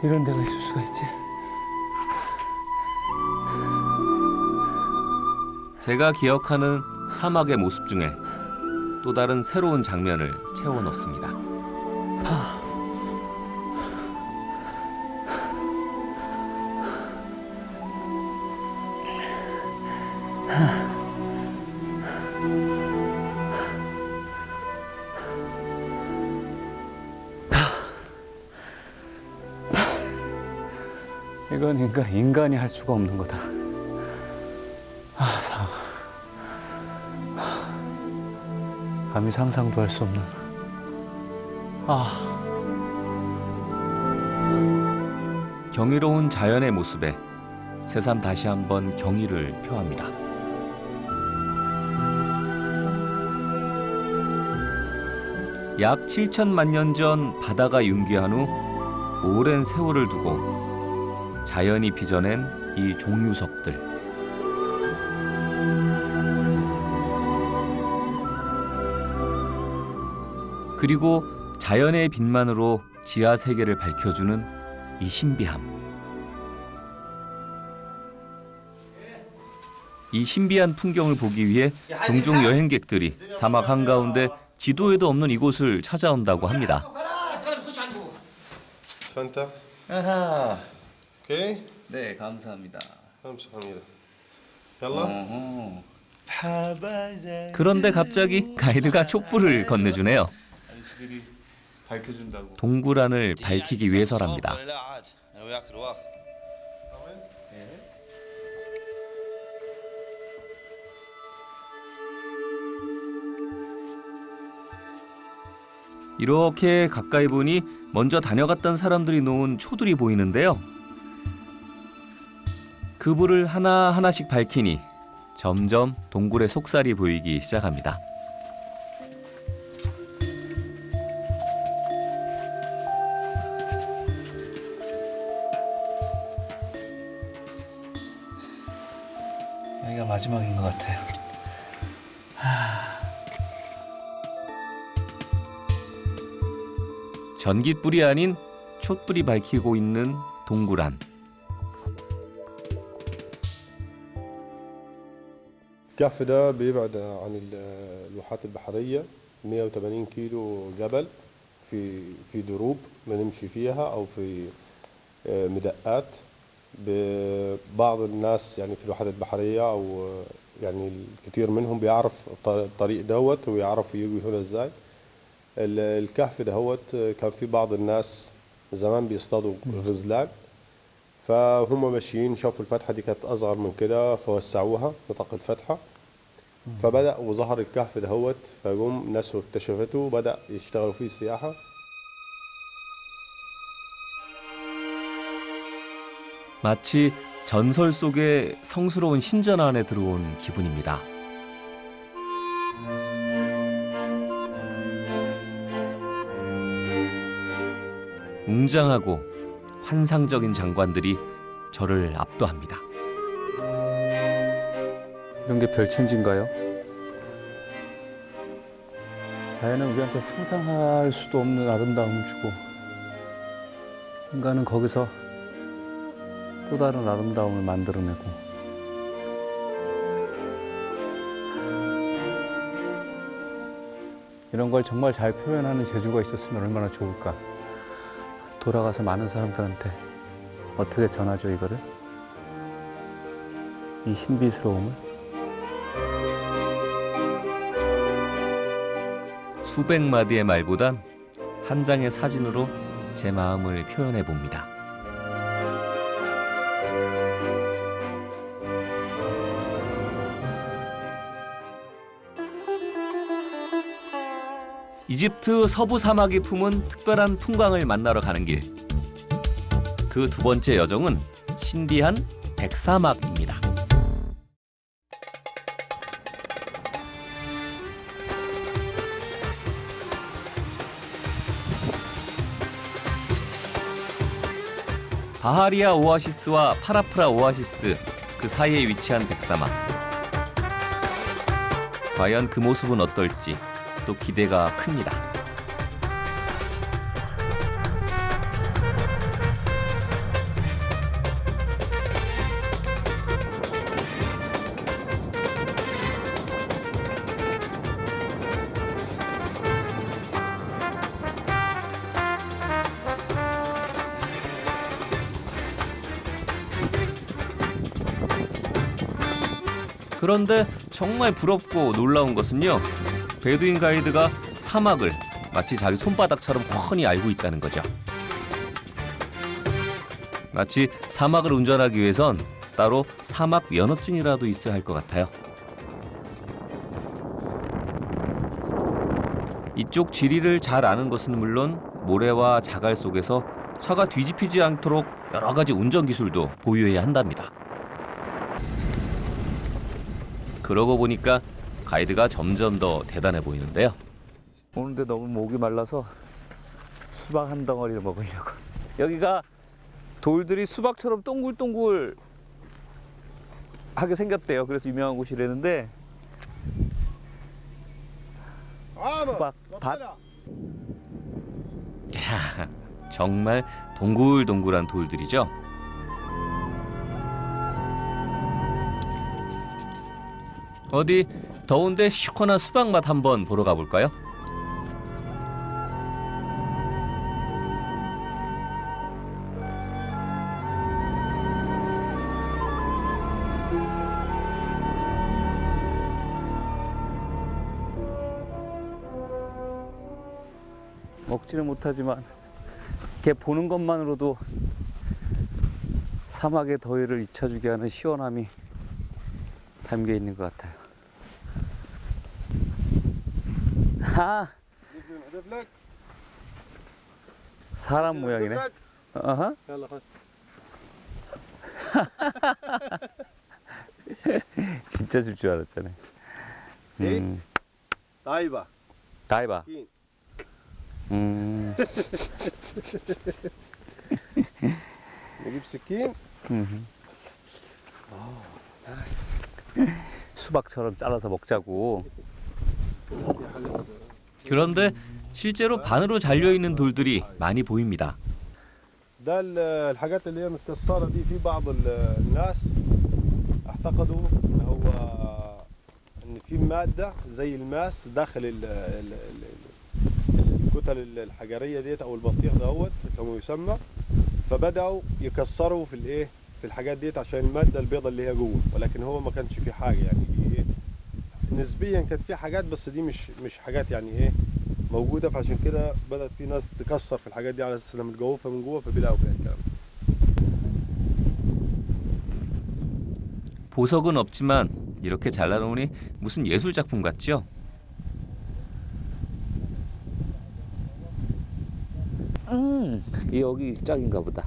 이런 데가 있을 수가 있지. 제가 기억하는 사막의 모습 중에 또 다른 새로운 장면을 채워 넣습니다. 이건 인간이 할 수가 없는 거다. 감히 상상도 할 수 없는. 경이로운 자연의 모습에 새삼 다시 한번 경의를 표합니다. 약 7천만 년 전 바다가 융기한 후 오랜 세월을 두고 자연이 빚어낸 이 종류석들. 그리고 자연의 빛만으로 지하 세계를 밝혀주는 이 신비함. 이 신비한 풍경을 보기 위해 종종 여행객들이 사막 한가운데 지도에도 없는 이곳을 찾아온다고 합니다. فانت 아하. اوكي 네, 감사합니다. امشي حميده يلا 그런데 갑자기 가이드가 촛불을 건네주네요. 아저씨들이 밝혀준다고. 동굴안을 밝히기 위해서랍니다. 이렇게 가까이 보니 먼저 다녀갔던 사람들이 놓은 초들이 보이는데요. 그 불을 하나하나씩 밝히니 점점 동굴의 속살이 보이기 시작합니다. 여기가 마지막인 것 같아요. 전깃불이 아닌 촛불이 밝히고 있는 동굴안. الكهف ده بيبعد عن الواحات البحرية 180 كيلو جبل في دروب بنمشي فيها أو في مدقات. بعض الناس يعني في الواحات البحرية أو يعني الكثير منهم بيعرف الطريق دوت ويعرف يجوا هنا ازاي. الكهف دهوت كان في بعض الناس زمان بيصطادوا غزلان، فهم ماشيين شافوا الفتحة دي كانت أصغر من كده فوسعوها نطاق الفتحة، فبدأ وظهر الكهف دهوت، فجم ناس اكتشفته وبدأ يشتغلوا فيه سياحة. 마치 전설 속의 성스러운 신전 안에 들어온 기분입니다. 웅장하고 환상적인 장관들이 저를 압도합니다. 이런 게 별천지인가요? 자연은 우리한테 상상할 수도 없는 아름다움을 주고 인간은 거기서 또 다른 아름다움을 만들어내고 이런 걸 정말 잘 표현하는 재주가 있었으면 얼마나 좋을까. 돌아가서 많은 사람들한테 어떻게 전하죠, 이거를? 이 신비스러움을? 수백 마디의 말보단 한 장의 사진으로 제 마음을 표현해 봅니다. 이집트 서부 사막이 품은 특별한 풍광을 만나러 가는 길. 그 두 번째 여정은 신비한 백사막입니다. 바하리아 오아시스와 파라프라 오아시스 그 사이에 위치한 백사막. 과연 그 모습은 어떨지 또 기대가 큽니다. 그런데 정말 부럽고 놀라운 것은요. 베두인 가이드가 사막을 마치 자기 손바닥처럼 훤히 알고 있다는 거죠. 마치 사막을 운전하기 위해선 따로 사막 면허증이라도 있어야 할 것 같아요. 이쪽 지리를 잘 아는 것은 물론 모래와 자갈 속에서 차가 뒤집히지 않도록 여러 가지 운전 기술도 보유해야 한답니다. 그러고 보니까 가이드가 점점 더 대단해 보이는데요. 오는데 너무 목이 말라서 수박 한 덩어리를 먹으려고. 여기가 돌들이 수박처럼 동글동글 하게 생겼대요. 그래서 유명한 곳이라는데 수박 밭. 이야, 정말 동글동글한 돌들이죠. 어디 더운데 시원한 수박 맛 한번 보러 가볼까요? 먹지는 못하지만 이렇게 보는 것만으로도 사막의 더위를 잊혀주게 하는 시원함이 담겨 있는 것 같아요. 아, 사람 모양이네. 어허. 진짜 줄 줄 알았잖아요. طيبة 다이바. نجيب سكين. 수박처럼 잘라서 먹자고. 그런데 실제로 반으로 잘려있는 돌들이 많이 보입니다. ده الحاجات اللي هي متكسرة دي في بعض الناس اعتقدوا ان هو ان في مادة زي الماس داخل الكتل الحجرية ديت او البطيخ دهوت كما يسمى، فبدأوا يكسروا في الايه في الحاجات ديت عشان المادة البيضاء اللي هي جوه، ولكن هو ما كانش في حاجة يعني دي ايه نسبيا كانت في حاجات بس دي مش حاجات يعني ايه موجودة، فعشان كده بدأت في ناس تكسر في الحاجات دي على اساس انها متجوفة من جوه فبيلاقوا فيها الكلام. 보석은 없지만 이렇게 잘라놓으니 무슨 예술 작품 같죠? 여기 짝인가 보다.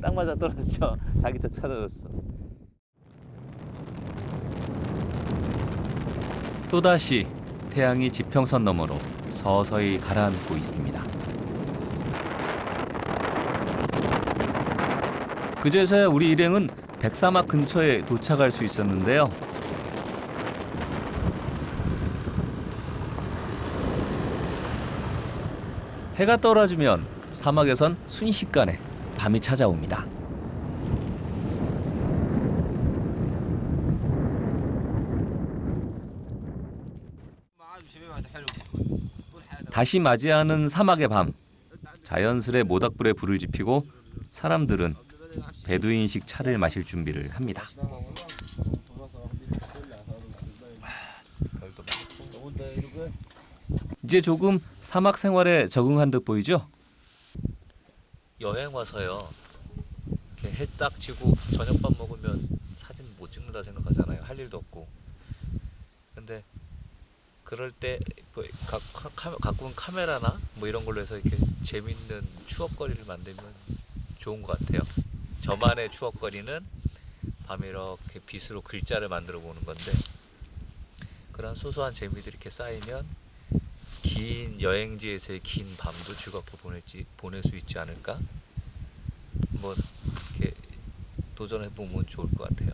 딱 맞아 떨어졌죠. 자기 쪽 찾아줬어. 또다시 태양이 지평선 너머로 서서히 가라앉고 있습니다. 그제서야 우리 일행은 백사막 근처에 도착할 수 있었는데요. 해가 떨어지면 사막에선 순식간에 밤이 찾아옵니다. 다시 맞이하는 사막의 밤. 자연스레 모닥불에 불을 지피고 사람들은 베두인식 차를 마실 준비를 합니다. 이제 조금 사막 생활에 적응한 듯 보이죠? 여행 와서요. 이렇게 해 딱 지고 저녁밥 먹으면 사진 못 찍는다 생각하잖아요. 할 일도 없고. 근데 그럴 때 가끔은 카메라나 뭐 이런 걸로 해서 이렇게 재밌는 추억거리를 만들면 좋은 것 같아요. 저만의 추억거리는 밤에 이렇게 빗으로 글자를 만들어 보는 건데, 그런 소소한 재미들이 이렇게 쌓이면 긴 여행지에서의 긴 밤도 즐겁게 보낼 수 있지 않을까? 뭐 도전해보면 좋을 것 같아요.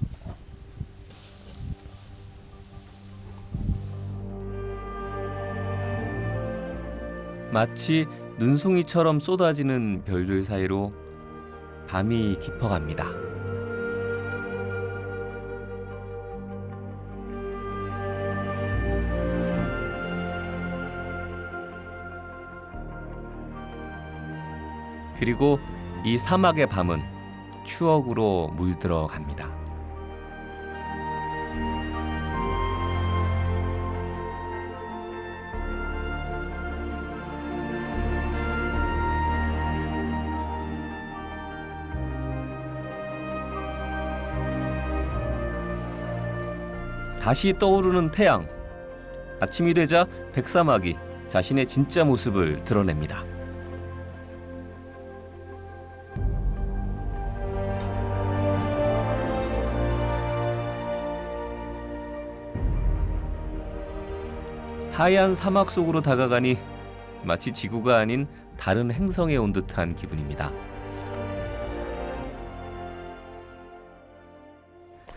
마치 눈송이처럼 쏟아지는 별들 사이로 밤이 깊어갑니다. 그리고 이 사막의 밤은 추억으로 물들어 갑니다. 다시 떠오르는 태양. 아침이 되자 백사막이 자신의 진짜 모습을 드러냅니다. 하얀 사막 속으로 다가가니 마치 지구가 아닌 다른 행성에 온 듯한 기분입니다.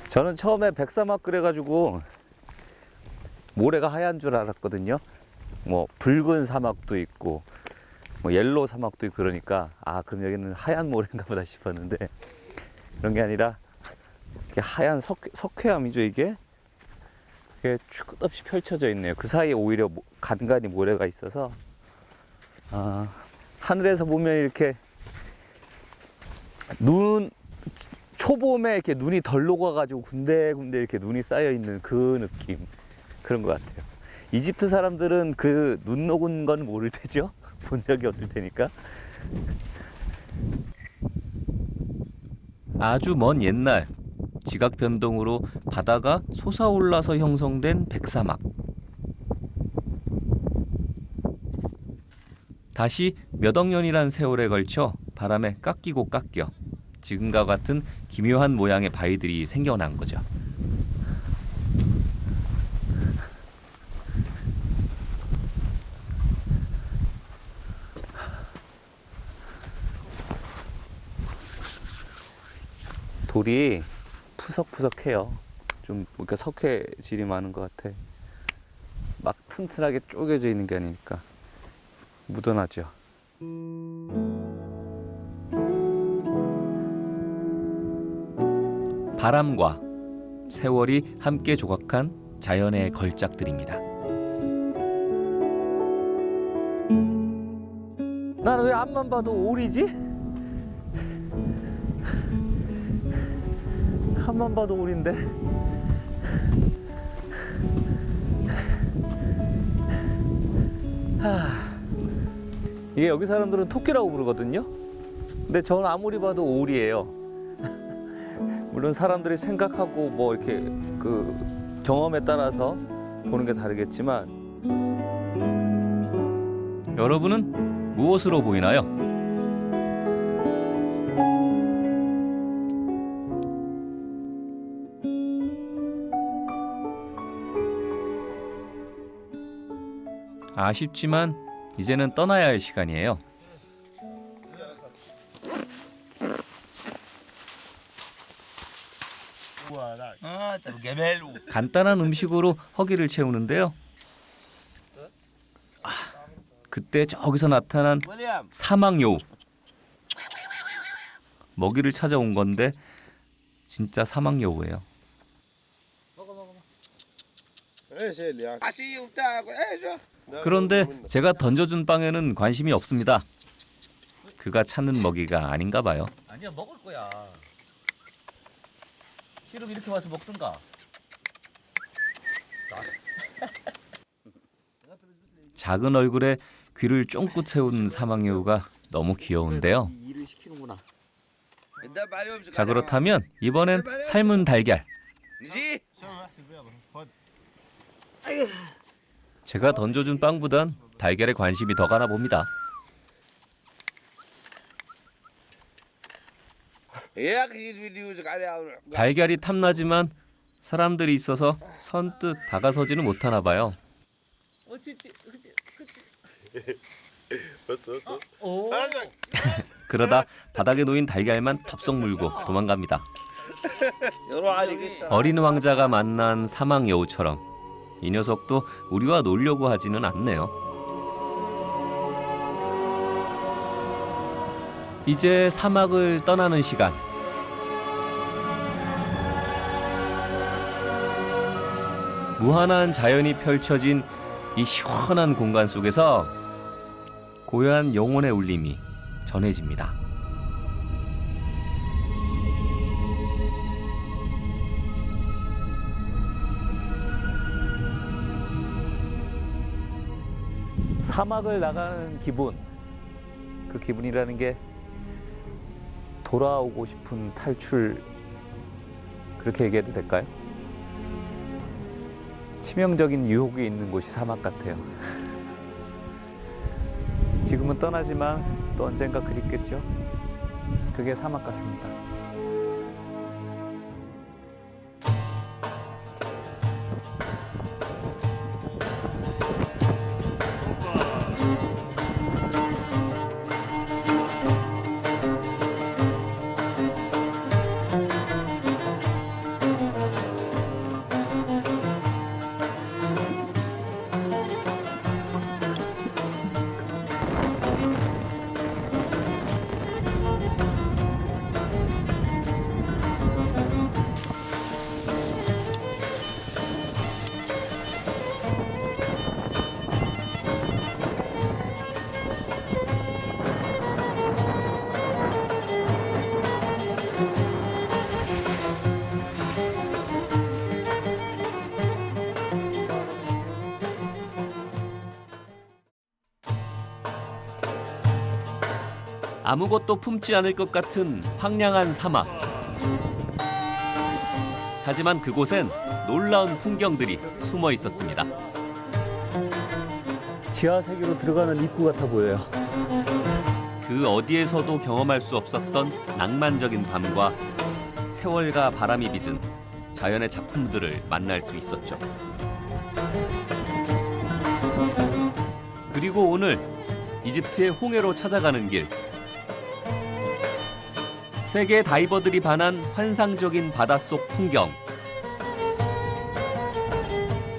저는 처음에 백사막 그래가지고 모래가 하얀 줄 알았거든요. 뭐 붉은 사막도 있고 뭐 옐로우 사막도 있고 그러니까 아 그럼 여기는 하얀 모래인가 보다 싶었는데 그런 게 아니라 이게 하얀 석회암이죠 이게. 이게 끝없이 펼쳐져 있네요. 그 사이에 오히려 간간히 모래가 있어서 하늘에서 보면 이렇게 초봄에 이렇게 눈이 덜 녹아가지고 군데군데 이렇게 눈이 쌓여 있는 그 느낌 그런 것 같아요. 이집트 사람들은 그 눈 녹은 건 모를 테죠. 본 적이 없을 테니까. 아주 먼 옛날 지각 변동으로 바다가 솟아올라서 형성된 백사막. 다시 몇 억 년이란 세월에 걸쳐 바람에 깎이고 깎여 지금과 같은 기묘한 모양의 바위들이 생겨난 거죠. 돌이 푸석푸석해요. 좀 그러니까 석회질이 많은 것 같아. 막 튼튼하게 쪼개져 있는 게 아니니까 묻어나죠. 바람과 세월이 함께 조각한 자연의 걸작들입니다. 나는 왜 앞만 봐도 오리지? 앞만 봐도 오리인데. 이게 여기 사람들은 토끼라고 부르거든요. 근데 저는 아무리 봐도 오리예요. 물론 사람들이 생각하고 뭐 이렇게 그 경험에 따라서 보는 게 다르겠지만 여러분은 무엇으로 보이나요? 아쉽지만 이제는 떠나야 할 시간이에요. 간단한 음식으로 허기를 채우는데요. 그때 저기서 나타난 사막여우. 먹이를 찾아온 건데 진짜 사막여우예요. 그런데 제가 던져준 빵에는 관심이 없습니다. 그가 찾는 먹이가 아닌가 봐요. 아니야, 먹을 거야. 싫으면 이렇게 와서 먹든가. 작은 얼굴에 귀를 쫑긋 세운 사막여우가 너무 귀여운데요. 자, 그렇다면 이번엔 삶은 달걀. 제가 던져준 빵보단 달걀에 관심이 더 가나 봅니다. 달걀이 탐나지만 사람들이 있어서 선뜻 다가서지는 못하나 봐요. 그러다 바닥에 놓인 달걀만 덥석 물고 도망갑니다. 어린 왕자가 만난 사막 여우처럼 이 녀석도 우리와 놀려고 하지는 않네요. 이제 사막을 떠나는 시간. 무한한 자연이 펼쳐진 이 시원한 공간 속에서 고요한 영혼의 울림이 전해집니다. 사막을 나가는 기분, 그 기분이라는 게 돌아오고 싶은 탈출, 그렇게 얘기해도 될까요? 치명적인 유혹이 있는 곳이 사막 같아요. 지금은 떠나지만 또 언젠가 그립겠죠? 그게 사막 같습니다. 아무것도 품지 않을 것 같은 황량한 사막. 하지만 그곳엔 놀라운 풍경들이 숨어 있었습니다. 지하 세계로 들어가는 입구 같아 보여요. 그 어디에서도 경험할 수 없었던 낭만적인 밤과 세월과 바람이 빚은 자연의 작품들을 만날 수 있었죠. 그리고 오늘 이집트의 홍해로 찾아가는 길. 세계 다이버들이 반한 환상적인 바닷속 풍경.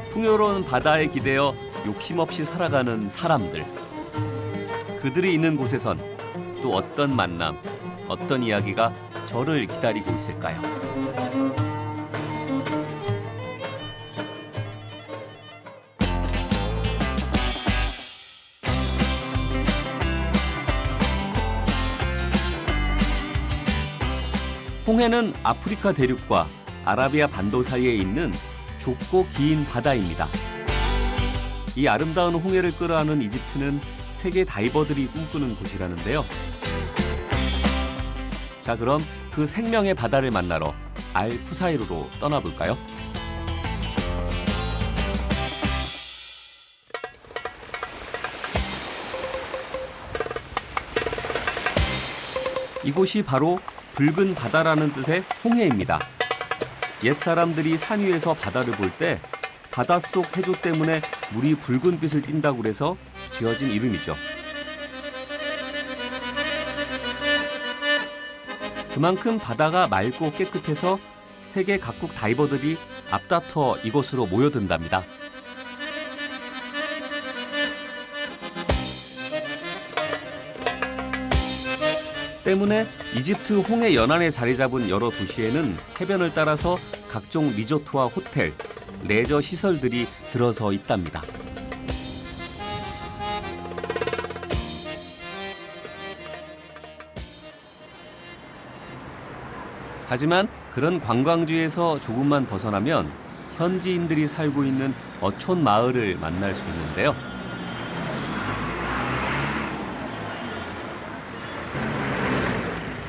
풍요로운 바다에 기대어 욕심 없이 살아가는 사람들. 그들이 있는 곳에선 또 어떤 만남, 어떤 이야기가 저를 기다리고 있을까요? 홍해는 아프리카 대륙과 아라비아 반도 사이에 있는 좁고 긴 바다입니다. 이 아름다운 홍해를 끌어안은 이집트는 세계 다이버들이 꿈꾸는 곳이라는데요. 자, 그럼 그 생명의 바다를 만나러 알-쿠사이르로 떠나볼까요? 이곳이 바로 붉은 바다라는 뜻의 홍해입니다. 옛 사람들이 산 위에서 바다를 볼 때 바닷속 해조 때문에 물이 붉은 빛을 띈다고 그래서 지어진 이름이죠. 그만큼 바다가 맑고 깨끗해서 세계 각국 다이버들이 앞다퉈 이곳으로 모여든답니다. 때문에 이집트 홍해 연안에 자리 잡은 여러 도시에는 해변을 따라서 각종 리조트와 호텔, 레저 시설들이 들어서 있답니다. 하지만 그런 관광지에서 조금만 벗어나면 현지인들이 살고 있는 어촌 마을을 만날 수 있는데요.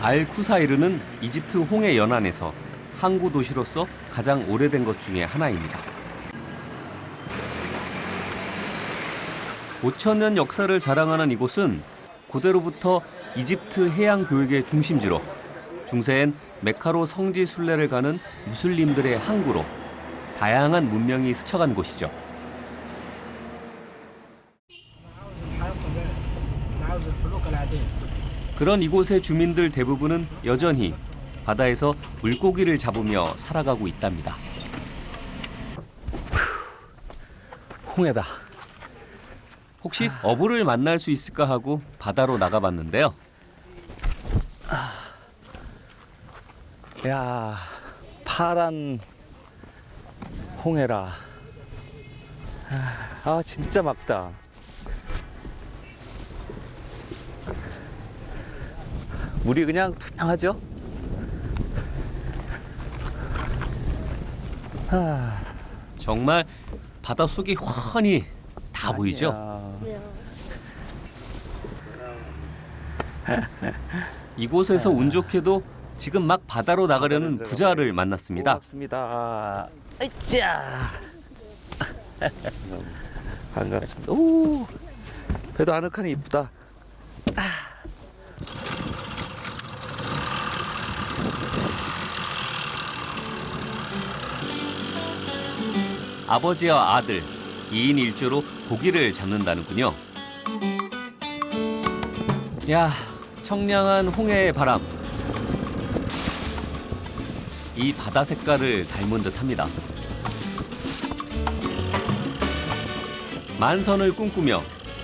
알-쿠사이르는 이집트 홍해 연안에서 항구 도시로서 가장 오래된 것 중에 하나입니다. 5,000년 역사를 자랑하는 이곳은 고대로부터 이집트 해양 교육의 중심지로 중세엔 메카로 성지 순례를 가는 무슬림들의 항구로 다양한 문명이 스쳐간 곳이죠. 그런 이곳의 주민들 대부분은 여전히 바다에서 물고기를 잡으며 살아가고 있답니다. 홍해다. 혹시 어부를 만날 수 있을까 하고 바다로 나가봤는데요. 야, 파란 홍해라. 아, 진짜 맑다. 물이 그냥 투명하죠? 아, 정말 바닷속이 훤히 다 보이죠? 이곳에서 운 좋게도 지금 막 바다로 나가려는 부자를 만났습니다. 고맙습니다. 으쌰. 반갑습니다. 오, 배도 아늑하니 이쁘다. 아버지와 아들 2인 1조로 고기를 잡는다는군요. 야, 청량한 홍해의 바람. 이 바다 색깔을 닮은 듯합니다. 만선을 꿈꾸며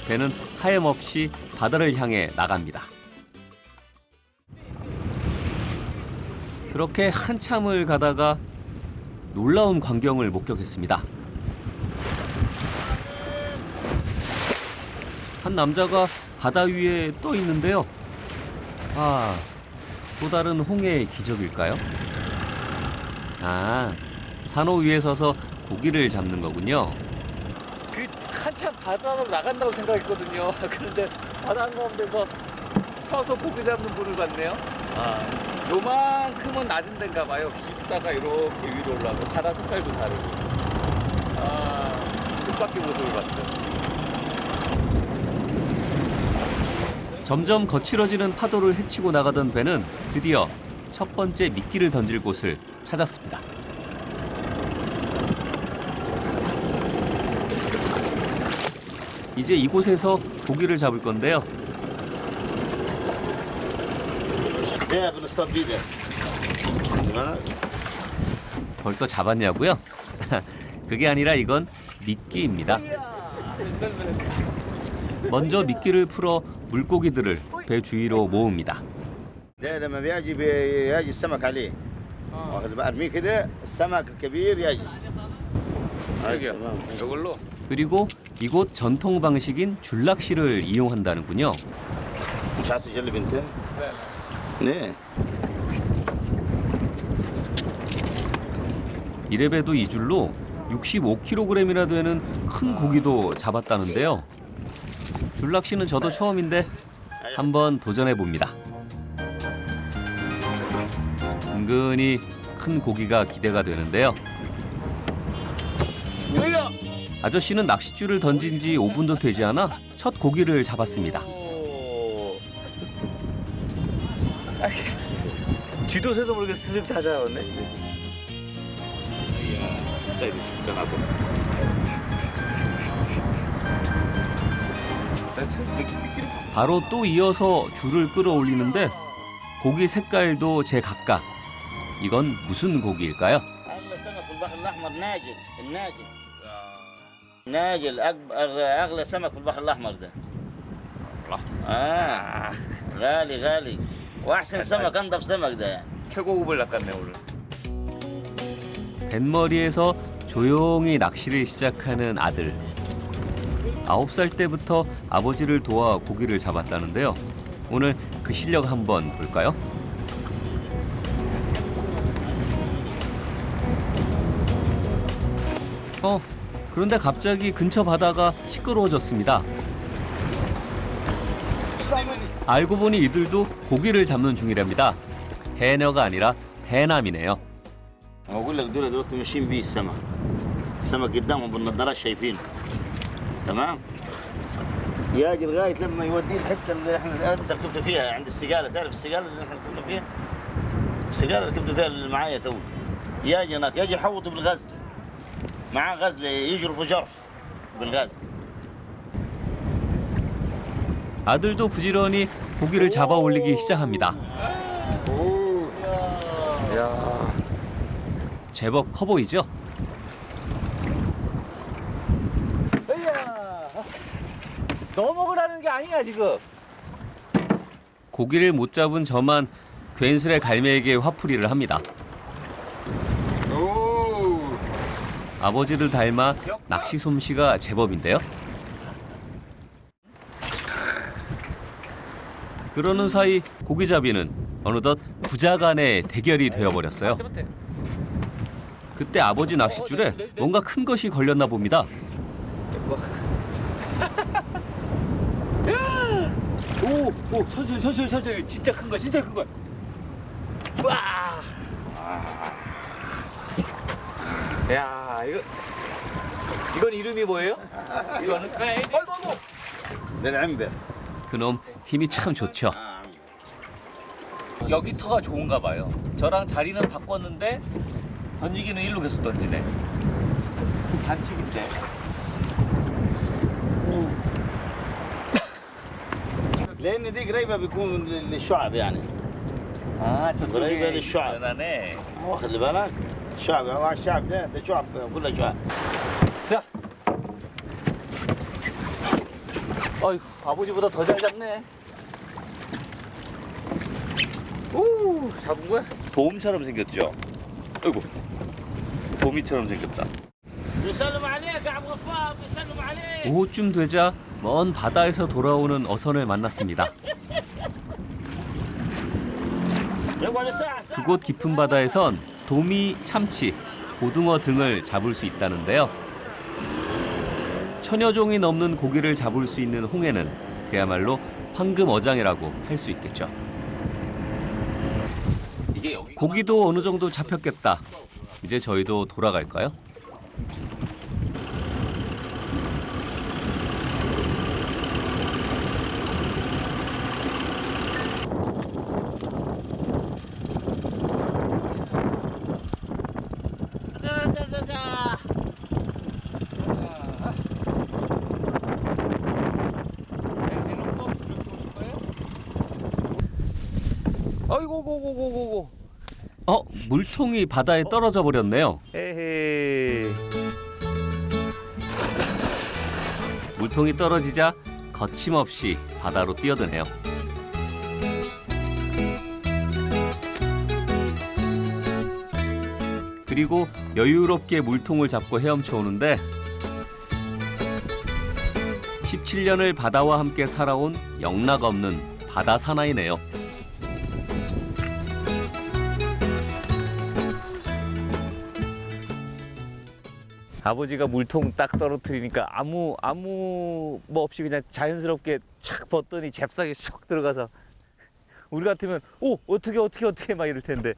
배는 하염없이 바다를 향해 나갑니다. 그렇게 한참을 가다가 놀라운 광경을 목격했습니다. 한 남자가 바다 위에 떠 있는데요. 아, 또 다른 홍해의 기적일까요? 아, 산호 위에 서서 고기를 잡는 거군요. 그 한참 바다로 나간다고 생각했거든요. 그런데 바다 한가운데서 서서 고기 잡는 분을 봤네요. 아, 요만큼은 낮은 데인가 봐요. 깊다가 이렇게 위로 올라가고 바다 색깔도 다르고. 아, 뜻밖의 모습을 봤어요. 점점 거칠어지는 파도를 헤치고 나가던 배는 드디어 첫 번째 미끼를 던질 곳을 찾았습니다. 이제 이곳에서 고기를 잡을 건데요. 벌써 잡았냐고요? 그게 아니라 이건 미끼입니다. 먼저 미끼를 풀어 물고기들을 배 주위로 모읍니다. ده لما بيجي بيجي السمك عليه واخد بقى ارميه كده السمك الكبير يجي 여기요. 이걸로 그리고 이곳 전통 방식인 줄낚시를 이용한다는군요. مش عايز تجلب انت؟ 네. 이래봬도 이 줄로 65kg이나 되는 큰 고기도 잡았다는데요. 줄낚시는 저도 처음인데 한번 도전해 봅니다. 은근히 큰 고기가 기대가 되는데요. 아저씨는 낚싯줄을 던진 지 5분도 되지 않아 첫 고기를 잡았습니다. 쥐도새도 모르게 스르륵 다 잡았네. 바로 또 이어서 줄을 끌어올리는데 고기 색깔도 제각각. 이건 무슨 고기일까요? اغلى سمك في البحر الاحمر ناجل الناجل ناجل اغلى سمك في البحر الاحمر ده غالي غالي واحسن سمك انضف سمك ده يعني 최고급을 낚았네 오늘. 뱃머리에서 조용히 낚시를 시작하는 아들. 9살 때부터 아버지를 도와 고기를 잡았다는데요. 오늘 그 실력 한번 볼까요? 그런데 갑자기 근처 바다가 시끄러워졌습니다. 알고 보니 이들도 고기를 잡는 중이랍니다. 해녀가 아니라 해남이네요. اقول لك دول دلوقتي ماشيين بيه السمك السمك قدامهم بالنظارات شايفينه تمام يجي لغايه لما يوديه الحته اللي احنا انت ركبت فيها عند السقاله تعرف السقاله اللي احنا ركبنا فيها السقاله اللي ركبت فيها اللي معايا تو يجي هناك يجي يحوطوا بالغزل معاه غزل يجرفوا جرف بالغزل 아들도 부지런히 고기를 잡아 올리기 시작합니다. 야, 제법 커 보이죠? 으야, 너 먹으라는 게 아니야 지금. 고기를 못 잡은 저만 괜스레 갈매에게 화풀이를 합니다. 아버지를 닮아 낚시 솜씨가 제법인데요. 그러는 사이 고기잡이는 어느덧 부자 간의 대결이 되어버렸어요. 그때 아버지 낚싯줄에 뭔가 큰 것이 걸렸나 봅니다. 오, 천천히, 진짜 큰 거. 와, 야, 이건 이름이 뭐예요? 이거는 아이고. 내가 그놈 힘이 참 좋죠. 여기 터가 좋은가 봐요. 저랑 자리는 바꿨는데 던지기는 일로 계속 던지네. 반칙인데. لان دي قريبه بيكون للشعب يعني 아, قريبه 저쪽에 للشعب 연하네. واخد لي بالك الشعب هو الشعب ده شعب كله شعب 자. 어휴, 아버지보다 더 잘 잡네. 오, 잡은 거야? 도움처럼 생겼죠? 아이고, 도미처럼 생겼다. بيسلم عليك يا عم غفار بيسلم عليك 오후쯤 되자 먼 바다에서 돌아오는 어선을 만났습니다. يقعد ساعه 그곳 깊은 바다에선 도미, 참치, 고등어 등을 잡을 수 있다는데요. 천여 종이 넘는 고기를 잡을 수 있는 홍해는 그야말로 황금어장이라고 할 수 있겠죠. 이게 여기 고기도 어느 정도 잡혔겠다. 이제 저희도 돌아갈까요? 자자자자. 대놓고 이렇게 오실 거예요? 아이고 고고고고고. 물통이 바다에 떨어져 버렸네요. 에헤. 물통이 떨어지자 거침없이 바다로 뛰어드네요. 그리고 여유롭게 물통을 잡고 헤엄쳐 오는데 17년을 바다와 함께 살아온 영락없는 바다 사나이네요. 아버지가 물통 딱 떨어뜨리니까 아무 뭐 없이 그냥 자연스럽게 착 벗더니 잽싸게 쏙 들어가서 우리 같으면 오 어떻게 막 이럴 텐데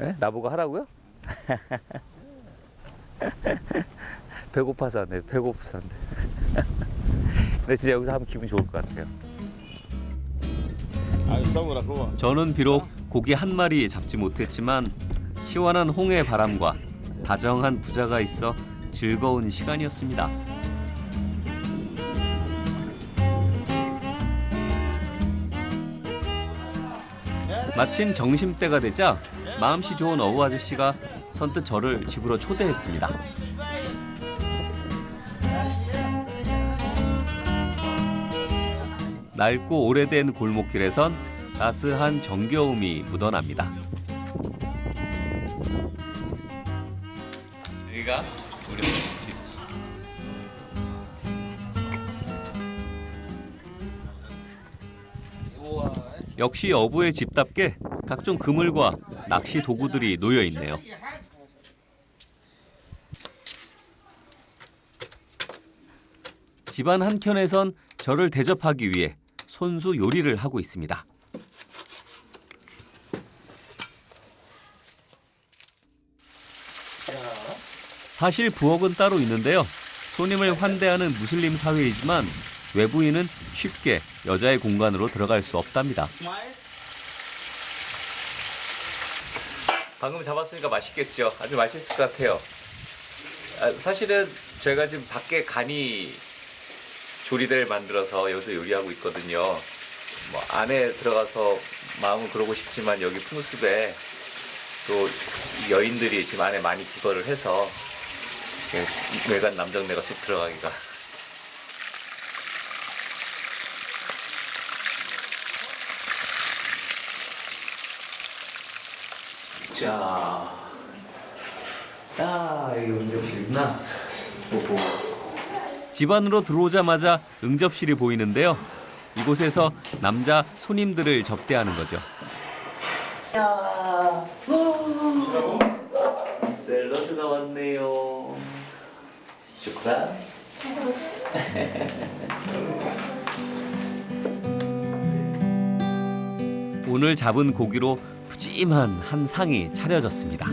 에? 나보고 하라고요? 배고파서 안 돼. 배고파서 안 돼. 근데 진짜 여기서 하면 기분 좋을 것 같아요. 저는 비록 고기 한 마리 잡지 못했지만 시원한 홍해 바람과 다정한 부자가 있어 즐거운 시간이었습니다. 마침 점심때가 되자 마음씨 좋은 어부 아저씨가 선뜻 저를 집으로 초대했습니다. 낡고 오래된 골목길에선 따스한 정겨움이 묻어납니다. 여기가 우리 집. 역시 어부의 집답게 각종 그물과 낚시 도구들이 놓여 있네요. 집안 한켠에선 저를 대접하기 위해 손수 요리를 하고 있습니다. 사실 부엌은 따로 있는데요. 손님을 환대하는 무슬림 사회이지만 외부인은 쉽게 여자의 공간으로 들어갈 수 없답니다. 방금 잡았으니까 맛있겠죠. 아주 맛있을 것 같아요. 사실은 저희가 지금 밖에 간이 조리대를 만들어서 여기서 요리하고 있거든요. 뭐 안에 들어가서 마음은 그러고 싶지만 여기 풍습에 또 여인들이 지금 안에 많이 기거를 해서 외관 남정네가 쑥 들어가기가. 자, 여기 응접실 있나? 오호. 집 안으로 들어오자마자 응접실이 보이는데요. 이곳에서 남자 손님들을 접대하는 거죠. 야, 샐러드가 왔네요. 슈크란. 오늘 잡은 고기로 푸짐한 한 상이 차려졌습니다.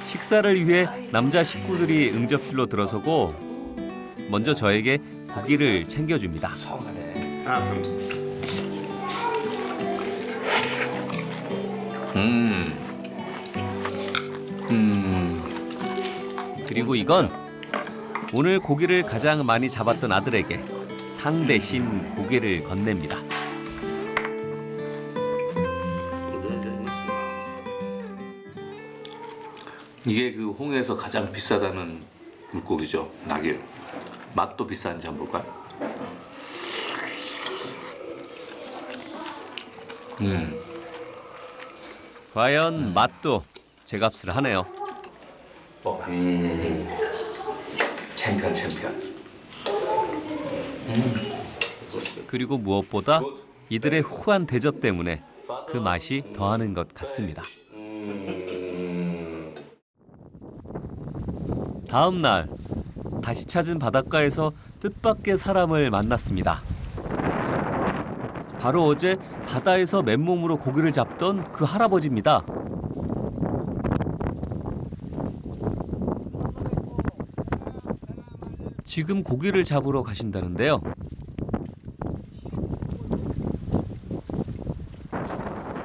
식사를 위해 남자 식구들이 응접실로 들어서고 먼저 저에게 고기를 챙겨줍니다. 그리고 이건 오늘 고기를 가장 많이 잡았던 아들에게 상 대신 고기를 건넵니다. 이게 그 홍해에서 가장 비싸다는 물고기죠, 낙일. 맛도 비싼지 한번 볼까요? 과연 맛도 제 값을 하네요. 챔피언. 그리고 무엇보다 이들의 후한 대접 때문에 그 맛이 더하는 것 같습니다. 다음 날 다시 찾은 바닷가에서 뜻밖의 사람을 만났습니다. 바로 어제 바다에서 맨몸으로 고기를 잡던 그 할아버지입니다. 지금 고기를 잡으러 가신다는데요.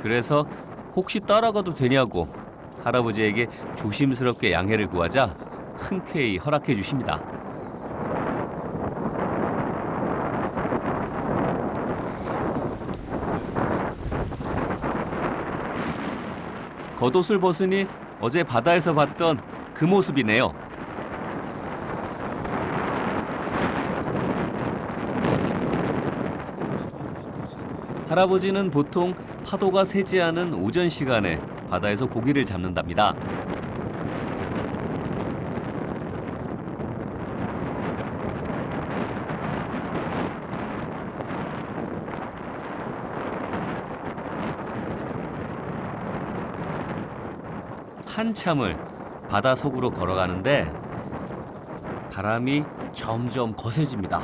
그래서 혹시 따라가도 되냐고 할아버지에게 조심스럽게 양해를 구하자 흔쾌히 허락해 주십니다. 겉옷을 벗으니 어제 바다에서 봤던 그 모습이네요. 할아버지는 보통 파도가 세지 않은 오전 시간에 바다에서 고기를 잡는답니다. 한참을 바다 속으로 걸어가는데 바람이 점점 거세집니다.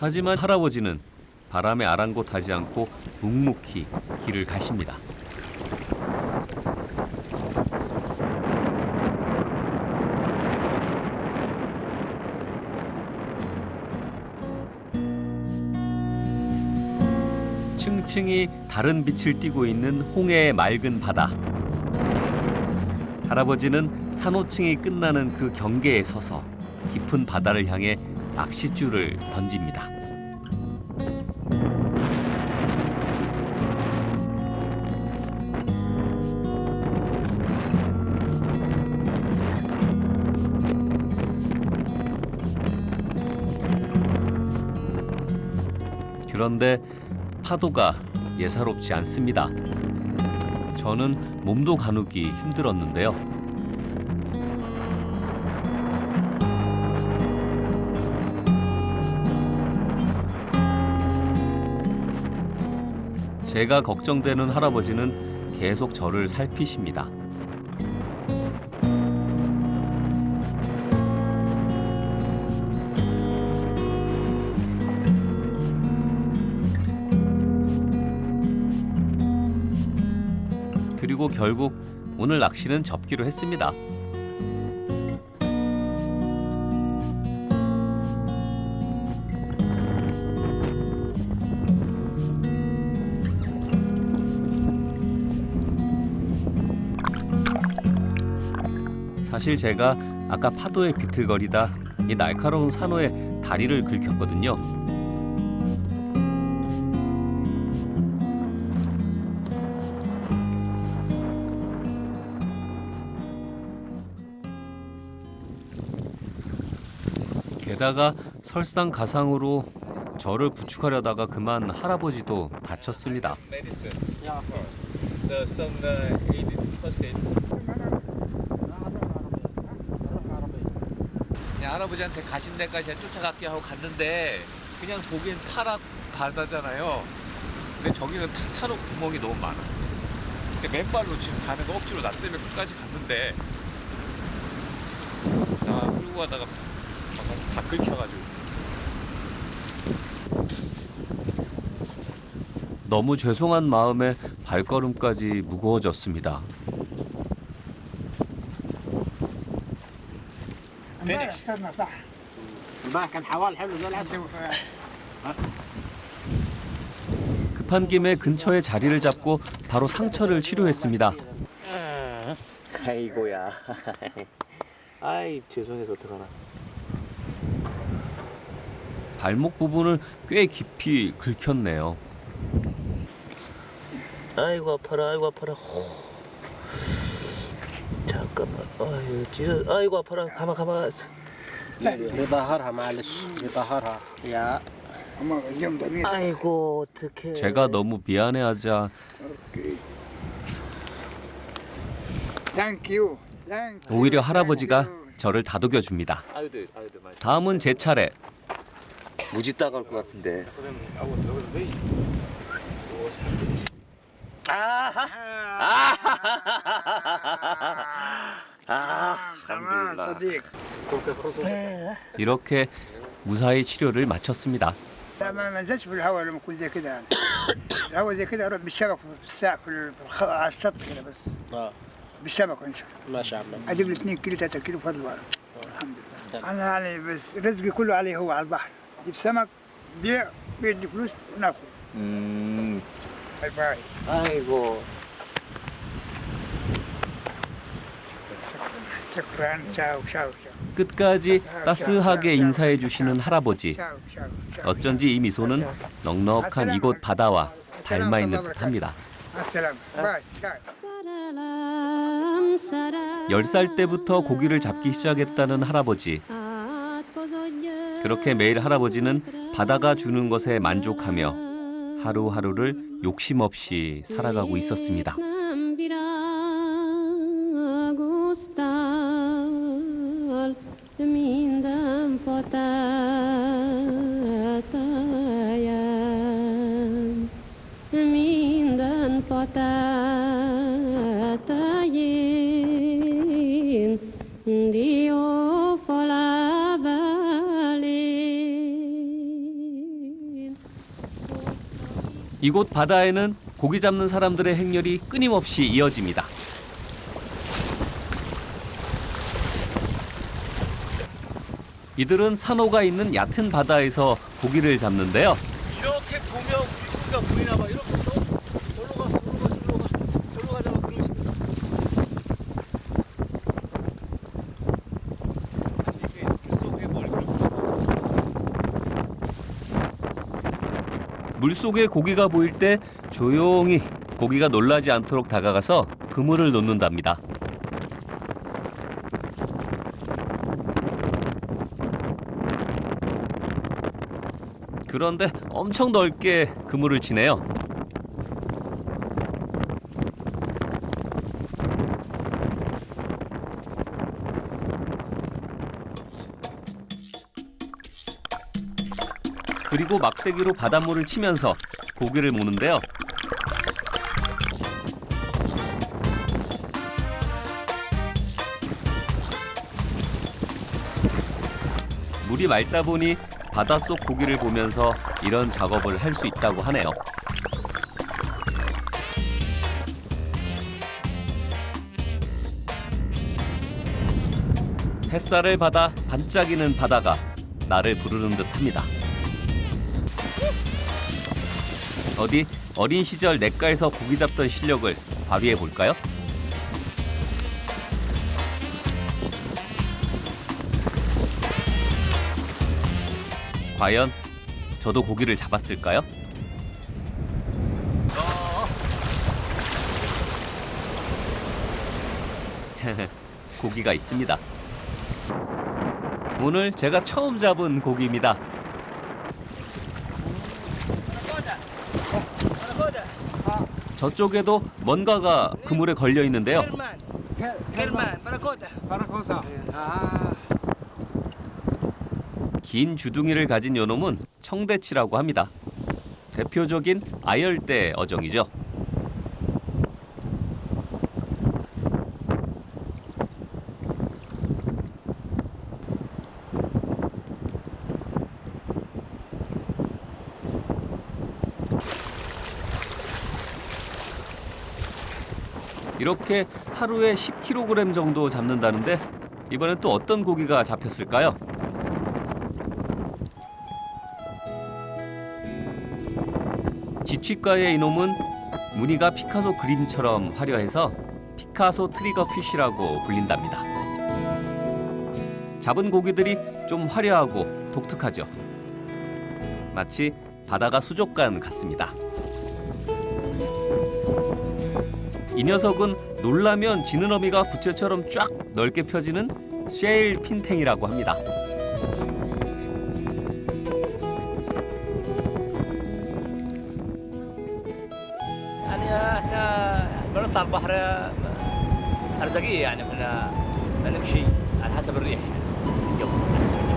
하지만 할아버지는 바람에 아랑곳하지 않고 묵묵히 길을 가십니다. 층층이 다른 빛을 띠고 있는 홍해의 맑은 바다. 할아버지는 산호층이 끝나는 그 경계에 서서 깊은 바다를 향해 낚싯줄을 던집니다. 그런데 파도가 예사롭지 않습니다. 저는 몸도 가누기 힘들었는데요. 제가 걱정되는 할아버지는 계속 저를 살피십니다. 그리고 결국 오늘 낚시는 접기로 했습니다. 사실 제가 아까 파도에 비틀거리다 이 날카로운 산호에 다리를 긁혔거든요. 게다가 설상가상으로 저를 부축하려다가 그만 할아버지도 다쳤습니다. 그냥 할아버지한테 가신 데까지 쫓아갈게 하고 갔는데 그냥 보기엔 파란 바다잖아요. 근데 저기는 다 산호 구멍이 너무 많아. 근데 맨발로 지금 가는 거 억지로 나 때문에 끝까지 갔는데 나 끌고 가다가 다 긁혀가지고. 너무 죄송한 마음에 발걸음까지 무거워졌습니다. 급한 김에 근처에 자리를 잡고 바로 상처를 치료했습니다. 아이고야. 아이 죄송해서 어떡하나. 발목 부분을 꽤 깊이 긁혔네요. 아이고 아파라, 아이고 아파라. 잠깐만. 아이고 찢어. 아이고 아파라. 가만. يظهرها معلش يظهرها يا 아이고 어떡해. 제가 너무 미안해하자 오히려 할아버지가 저를 다독여줍니다. 아유들. 다음은 제 차례. 무지 따가울 것 같은데. 이렇게 무사히 치료를 마쳤습니다. ما نزلتش في الهواء لما اكون زي كده. الهواء زي كده اروح بالشبك في الساعه على الشط كده بس. بالشبك ان شاء الله. ما شاء الله. اجيب لي 2 كيلو 3 كيلو بفضل الله. الحمد لله. انا يعني بس رزقي كله عليه هو على البحر. اجيب سمك بيع بيدي فلوس وناكل. باي باي. 아이고. شكرا. شاو شاو شاو. 끝까지 따스하게 인사해 주시는 할아버지. 어쩐지 이 미소는 넉넉한 이곳 바다와 닮아 있는 듯합니다. السلام. باي. باي. 10살 때부터 고기를 잡기 시작했다는 할아버지. 그렇게 매일 할아버지는 바다가 주는 것에 만족하며 하루하루를 욕심 없이 살아가고 있었습니다. 이곳 바다에는 고기 잡는 사람들의 행렬이 끊임없이 이어집니다. 이들은 산호가 있는 얕은 바다에서 고기를 잡는데요. 이렇게 보면 물고기가 보이나 봐. 이렇게 절로 가자고 그러시면. 이게 물속에 뭘 물속에 고기가 보일 때 조용히 고기가 놀라지 않도록 다가가서 그물을 놓는답니다. 그런데 엄청 넓게 그물을 치네요. 그리고 막대기로 바닷물을 치면서 고기를 모는데요. 물이 맑다 보니 바닷속 고기를 보면서 이런 작업을 할 수 있다고 하네요. 햇살을 받아 반짝이는 바다가 나를 부르는 듯합니다. 어디 어린 시절 냇가에서 고기 잡던 실력을 발휘해 볼까요? 과연 저도 고기를 잡았을까요? 고기가 있습니다. 오늘 제가 처음 잡은 고기입니다. 저쪽에도 뭔가가 그물에 걸려 있는데요. 긴 주둥이를 가진 요놈은 청대치라고 합니다. 대표적인 아열대 어종이죠. 이렇게 하루에 10kg 정도 잡는다는데 이번엔 또 어떤 고기가 잡혔을까요? 지취가의 이놈은 무늬가 피카소 그림처럼 화려해서 피카소 트리거 피쉬라고 불린답니다. 잡은 고기들이 좀 화려하고 독특하죠. 마치 바다가 수족관 같습니다. 이 녀석은 놀라면 지느러미가 부채처럼 쫙 넓게 펴지는 셰일 핀탱이라고 합니다. نطلع البحر أرزقية يعني نمشي على حسب الريح حسب الجو على حسب الجو.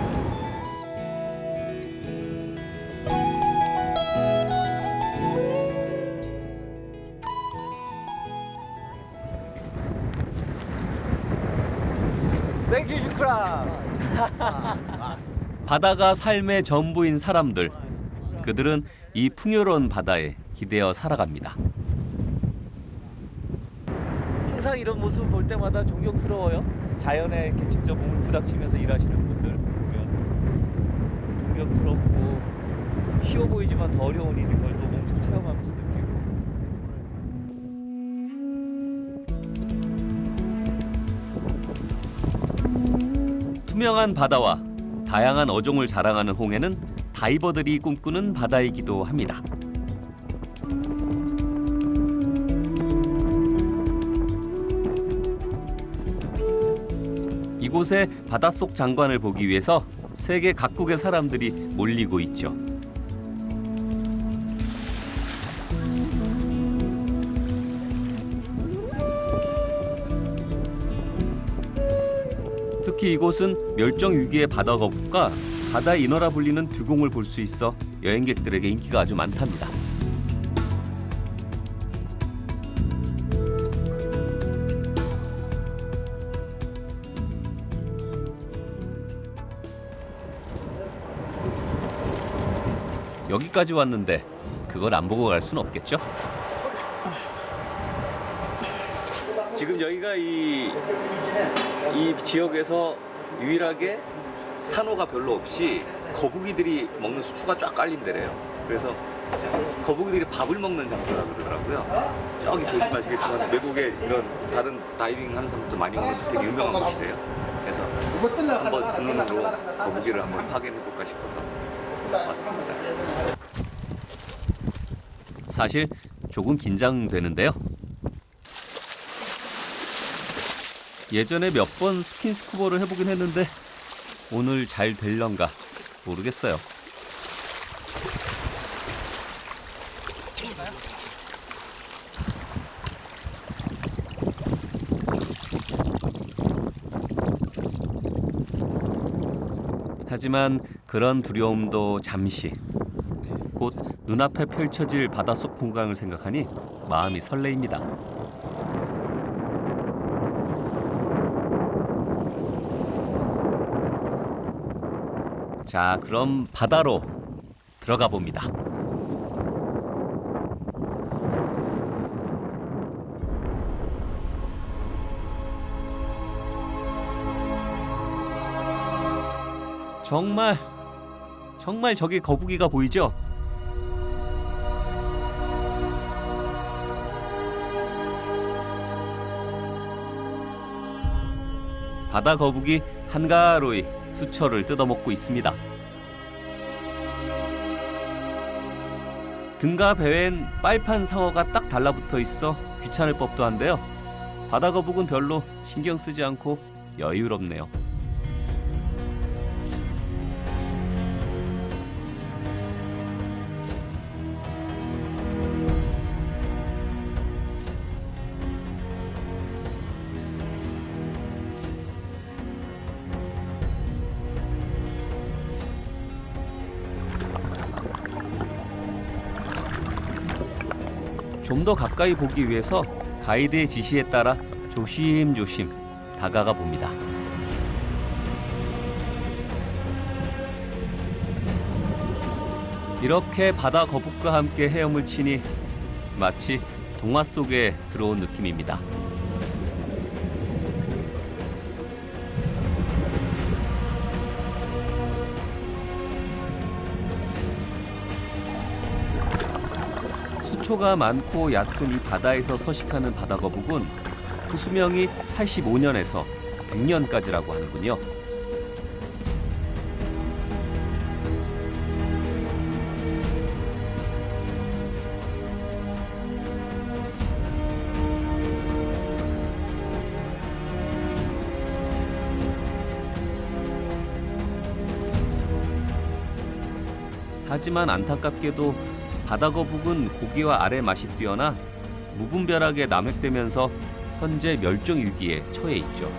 땡큐 슈크라. 바다가 삶의 전부인 사람들. 그들은 이 풍요로운 바다에 기대어 살아갑니다. 항상 이런 모습을 볼 때마다 존경스러워요. 자연에 이렇게 직접 몸을 부닥치면서 일하시는 분들 보면 존경스럽고 쉬워 보이지만 더 어려운 일인 걸 또 몸소 체험하면서 느끼고. 투명한 바다와 다양한 어종을 자랑하는 홍해는 다이버들이 꿈꾸는 바다이기도 합니다. 이곳의 바닷속 장관을 보기 위해서 세계 각국의 사람들이 몰리고 있죠. 특히 이곳은 멸종 위기의 바다 거북과 바다의 인어라 불리는 듀공을 볼 수 있어 여행객들에게 인기가 아주 많답니다. 여기까지 왔는데 그걸 안 보고 갈 수는 없겠죠? 지금 여기가 이 지역에서 유일하게 산호가 별로 없이 거북이들이 먹는 수초가 쫙 깔린 데래요. 그래서 거북이들이 밥을 먹는 장소라 그러더라고요. 저기 보시면 아시겠지만 외국에 이런 다른 다이빙 하는 사람들 많이 오는 되게 유명한 곳이래요. 그래서 한번 두 눈으로 거북이를 한번 확인해볼까 싶어서 왔습니다. 사실 조금 긴장되는데요. 예전에 몇 번 스킨스쿠버를 해보긴 했는데 오늘 잘 될런가 모르겠어요. 하지만 그런 두려움도 잠시. 곧 눈앞에 펼쳐질 바닷속 풍광을 생각하니 마음이 설레입니다. 자, 그럼 바다로 들어가 봅니다. 정말 저기 거북이가 보이죠? 바다 거북이 한가로이 수초를 뜯어먹고 있습니다. 등과 배엔 빨판 상어가 딱 달라붙어 있어 귀찮을 법도 한데요. 바다 거북은 별로 신경 쓰지 않고 여유롭네요. 좀 더 가까이 보기 위해서 가이드의 지시에 따라 조심조심 다가가 봅니다. 이렇게 바다 거북과 함께 헤엄을 치니 마치 동화 속에 들어온 느낌입니다. 수초가 많고 얕은 이 바다에서 서식하는 바다거북은 그 수명이 85년에서 100년까지라고 하는군요. 하지만 안타깝게도 바다거북은 고기와 알의 맛이 뛰어나 무분별하게 남획되면서 현재 멸종 위기에 처해 있죠.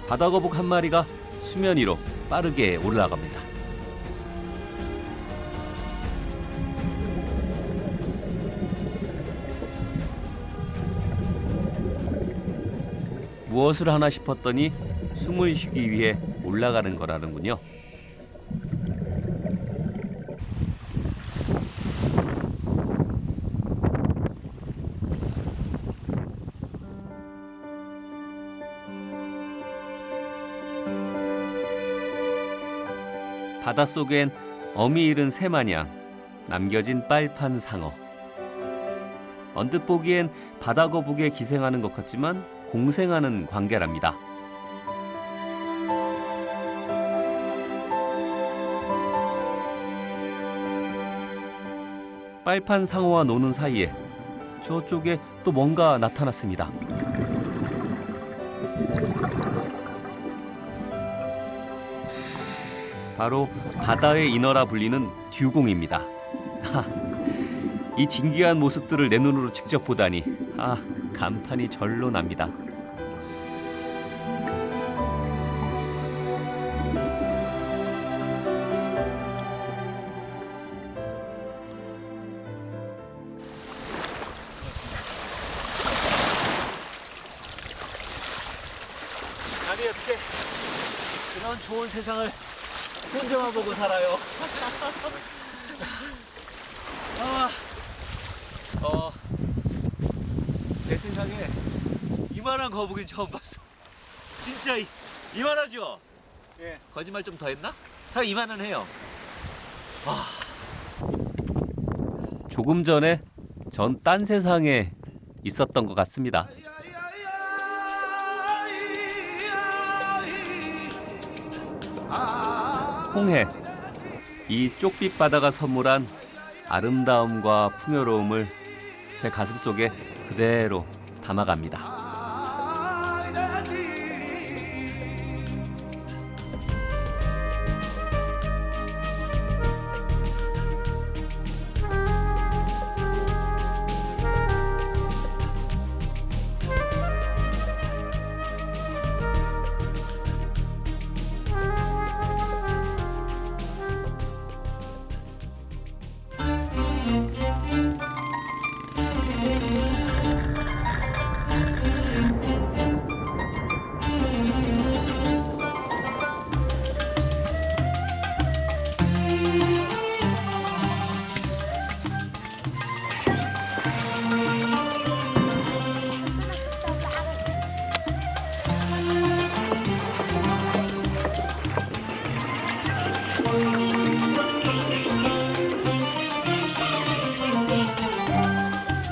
바다거북 한 마리가 수면 위로 빠르게 올라갑니다. 무엇을 하나 싶었더니 숨을 쉬기 위해 올라가는 거라는군요. 바닷속엔 어미 잃은 새 마냥 남겨진 빨판 상어. 언뜻 보기엔 바다거북에 기생하는 것 같지만 공생하는 관계랍니다. 빨판 상어와 노는 사이에 저쪽에 또 뭔가 나타났습니다. 바로 바다의 인어라 불리는 듀공입니다. 이 진귀한 모습들을 내 눈으로 직접 보다니 감탄이 절로 납니다. 아니 어떻게 그런 좋은 세상을 혼자만 보고 살아요. 내 세상에 이만한 거북이 처음 봤어. 진짜 이만하죠? 예. 거짓말 좀 더 했나? 한 이만은 해요. 조금 전에 전 딴 세상에 있었던 것 같습니다. 홍해, 이 쪽빛 바다가 선물한 아름다움과 풍요로움을 제 가슴속에 그대로 담아갑니다.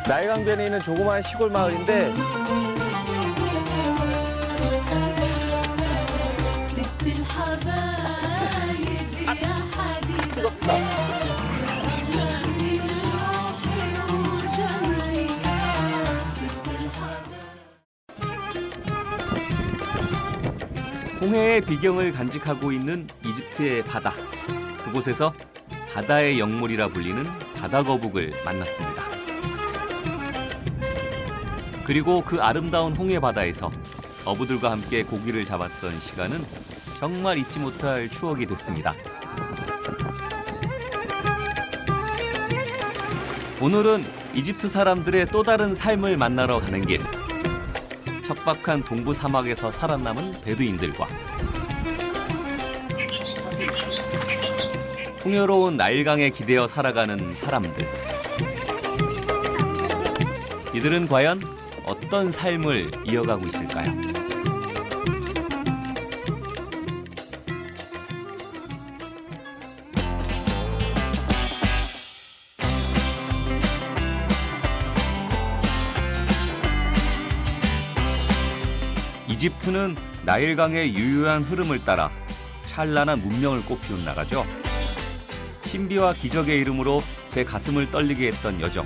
나일강변에 있는 조그마한 시골 마을인데 홍해의 비경을 간직하고 있는 이집트의 바다. 그곳에서 바다의 영물이라 불리는 바다거북을 만났습니다. 그리고 그 아름다운 홍해 바다에서 어부들과 함께 고기를 잡았던 시간은 정말 잊지 못할 추억이 됐습니다. 오늘은 이집트 사람들의 또 다른 삶을 만나러 가는 길. 척박한 동부 사막에서 살아남은 베두인들과 풍요로운 나일강에 기대어 살아가는 사람들. 이들은 과연 어떤 삶을 이어가고 있을까요? 이집트는 나일강의 유유한 흐름을 따라 찬란한 문명을 꽃피운 나라죠. 신비와 기적의 이름으로 제 가슴을 떨리게 했던 여정.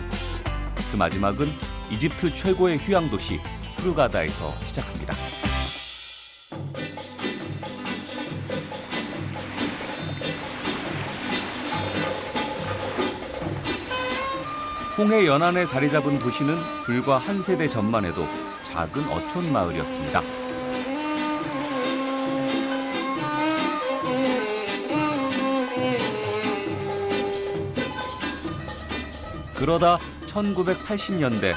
그 마지막은 이집트 최고의 휴양 도시 후르가다에서 시작합니다. 홍해 연안에 자리 잡은 도시는 불과 한 세대 전만 해도 작은 어촌 마을이었습니다. 그러다 1980년대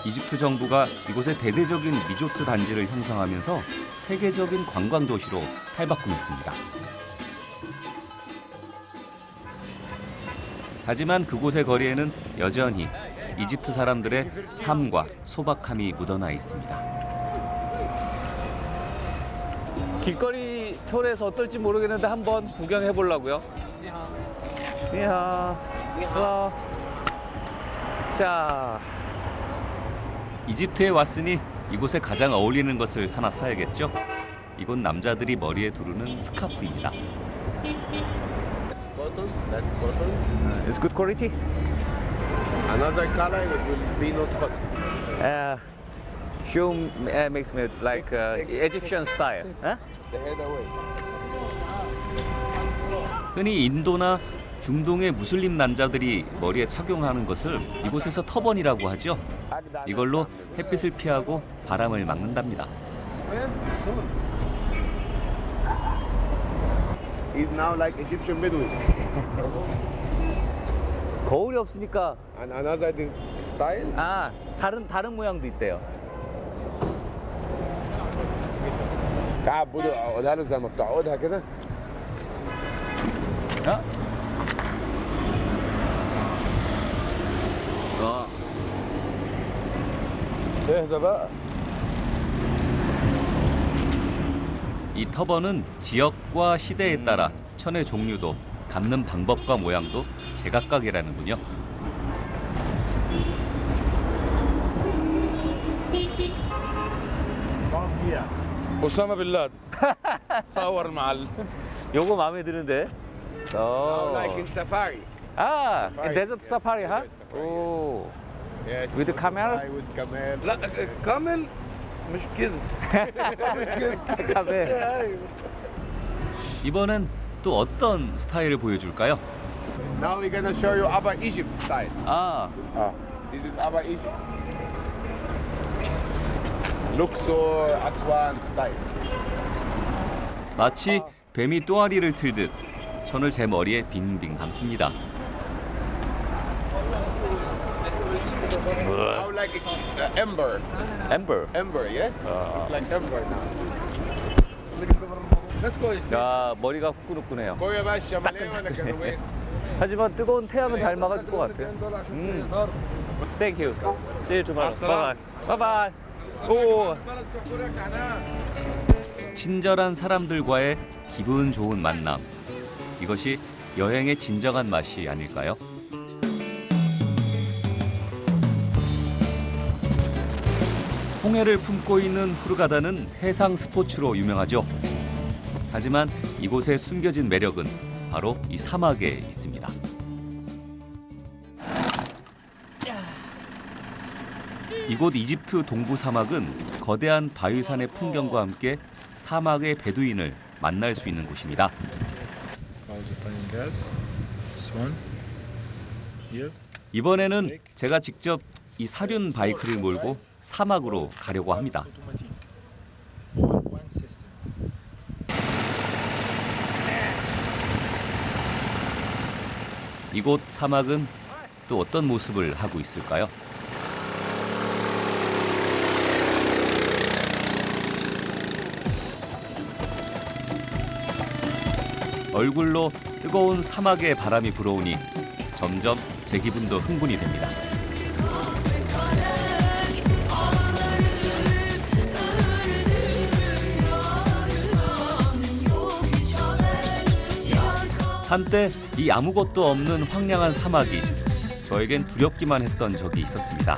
이집트 정부가 이곳에 대대적인 리조트 단지를 형성하면서 세계적인 관광 도시로 탈바꿈했습니다. 하지만 그곳의 거리에는 여전히 이집트 사람들의 삶과 소박함이 묻어나 있습니다. 길거리 톨에서 어떨지 모르겠는데 한번 구경해 보려고요. 니하. 자, 이집트에 왔으니 이곳에 가장 어울리는 것을 하나 사야겠죠? 이곳 남자들이 머리에 두르는 스카프입니다. That's cotton. it's good quality. Another color it will be not cotton. Shoe makes me like Egyptian style. Huh? The head away. 흔히 인도나 중동의 무슬림 남자들이 머리에 착용하는 것을 이곳에서 터번이라고 하죠. 이걸로 햇빛을 피하고 바람을 막는답니다. He's now like Egyptian Bedouin. 거울이 없으니까 And another this style. 다른 모양도 있대요. تعب بدو اقعدها له زي ما بتقعدها كده. اهدى بقى. 이 터번은 지역과 시대에 따라 천의 종류도 감는 방법과 모양도 제각각이라는군요. أسامة بن لادن صور مع 요거 마음에 드는데. like in safari. in desert safari, huh? 오. Yes. With the cameras? With camel. لا كامل مش كده. 카메. 이번엔 또 어떤 스타일을 보여줄까요? Now we're gonna show you Upper Egypt style. This is Upper Egypt. Luxor, Aswan style. 마치 뱀이 또아리를 틀듯 천을 제 머리에 빙빙 감습니다. Now like ember. Ember, yes. Like ember now. Let's go. 야, 머리가 후끈후끈해요. 거기에 봐, 샤말레 ولا كانوا 하지만 뜨거운 태양은 잘 막아줄 것 같아요. Thank you. See you tomorrow. Bye bye. Bye bye. 오. 친절한 사람들과의 기분 좋은 만남. 이것이 여행의 진정한 맛이 아닐까요? 홍해를 품고 있는 후르가다는 해상 스포츠로 유명하죠. 하지만 이곳의 숨겨진 매력은 바로 이 사막에 있습니다. 이곳 이집트 동부 사막은 거대한 바위산의 풍경과 함께 사막의 베두인을 만날 수 있는 곳입니다. 이번에는 제가 직접 이 사륜 바이크를 몰고 사막으로 가려고 합니다. 이곳 사막은 또 어떤 모습을 하고 있을까요? 얼굴로 뜨거운 사막의 바람이 불어오니 점점 제 기분도 흥분이 됩니다. 한때 이 아무것도 없는 황량한 사막이 저에겐 두렵기만 했던 적이 있었습니다.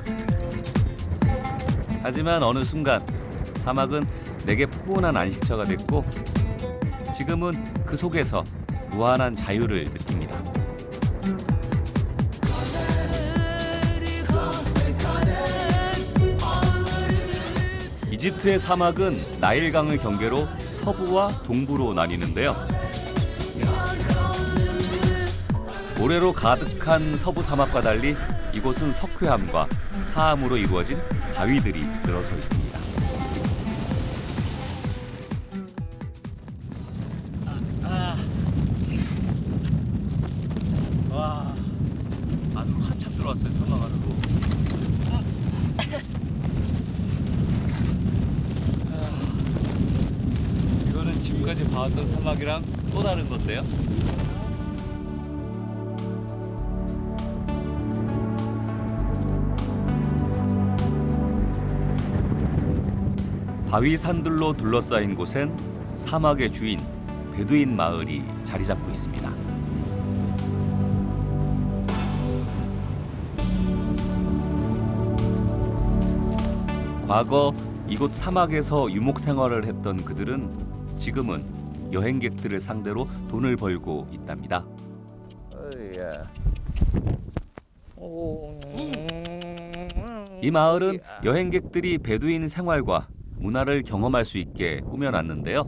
하지만 어느 순간 사막은 내게 포근한 안식처가 됐고 지금은 그 속에서 무한한 자유를 느낍니다. 이집트의 사막은 나일강을 경계로 서부와 동부로 나뉘는데요. 모래로 가득한 서부 사막과 달리 이곳은 석회암과 사암으로 이루어진 바위들이 늘어서 있습니다. 와, 안으로 한참 들어왔어요, 사막 안으로. 이거는 지금까지 봐왔던 사막이랑 또 다른 건데요. 바위 산들로 둘러싸인 곳엔 사막의 주인 베두인 마을이 자리 잡고 있습니다. 과거 이곳 사막에서 유목 생활을 했던 그들은 지금은 여행객들을 상대로 돈을 벌고 있답니다. 이 마을은 여행객들이 베두인 생활과 문화를 경험할 수 있게 꾸며놨는데요.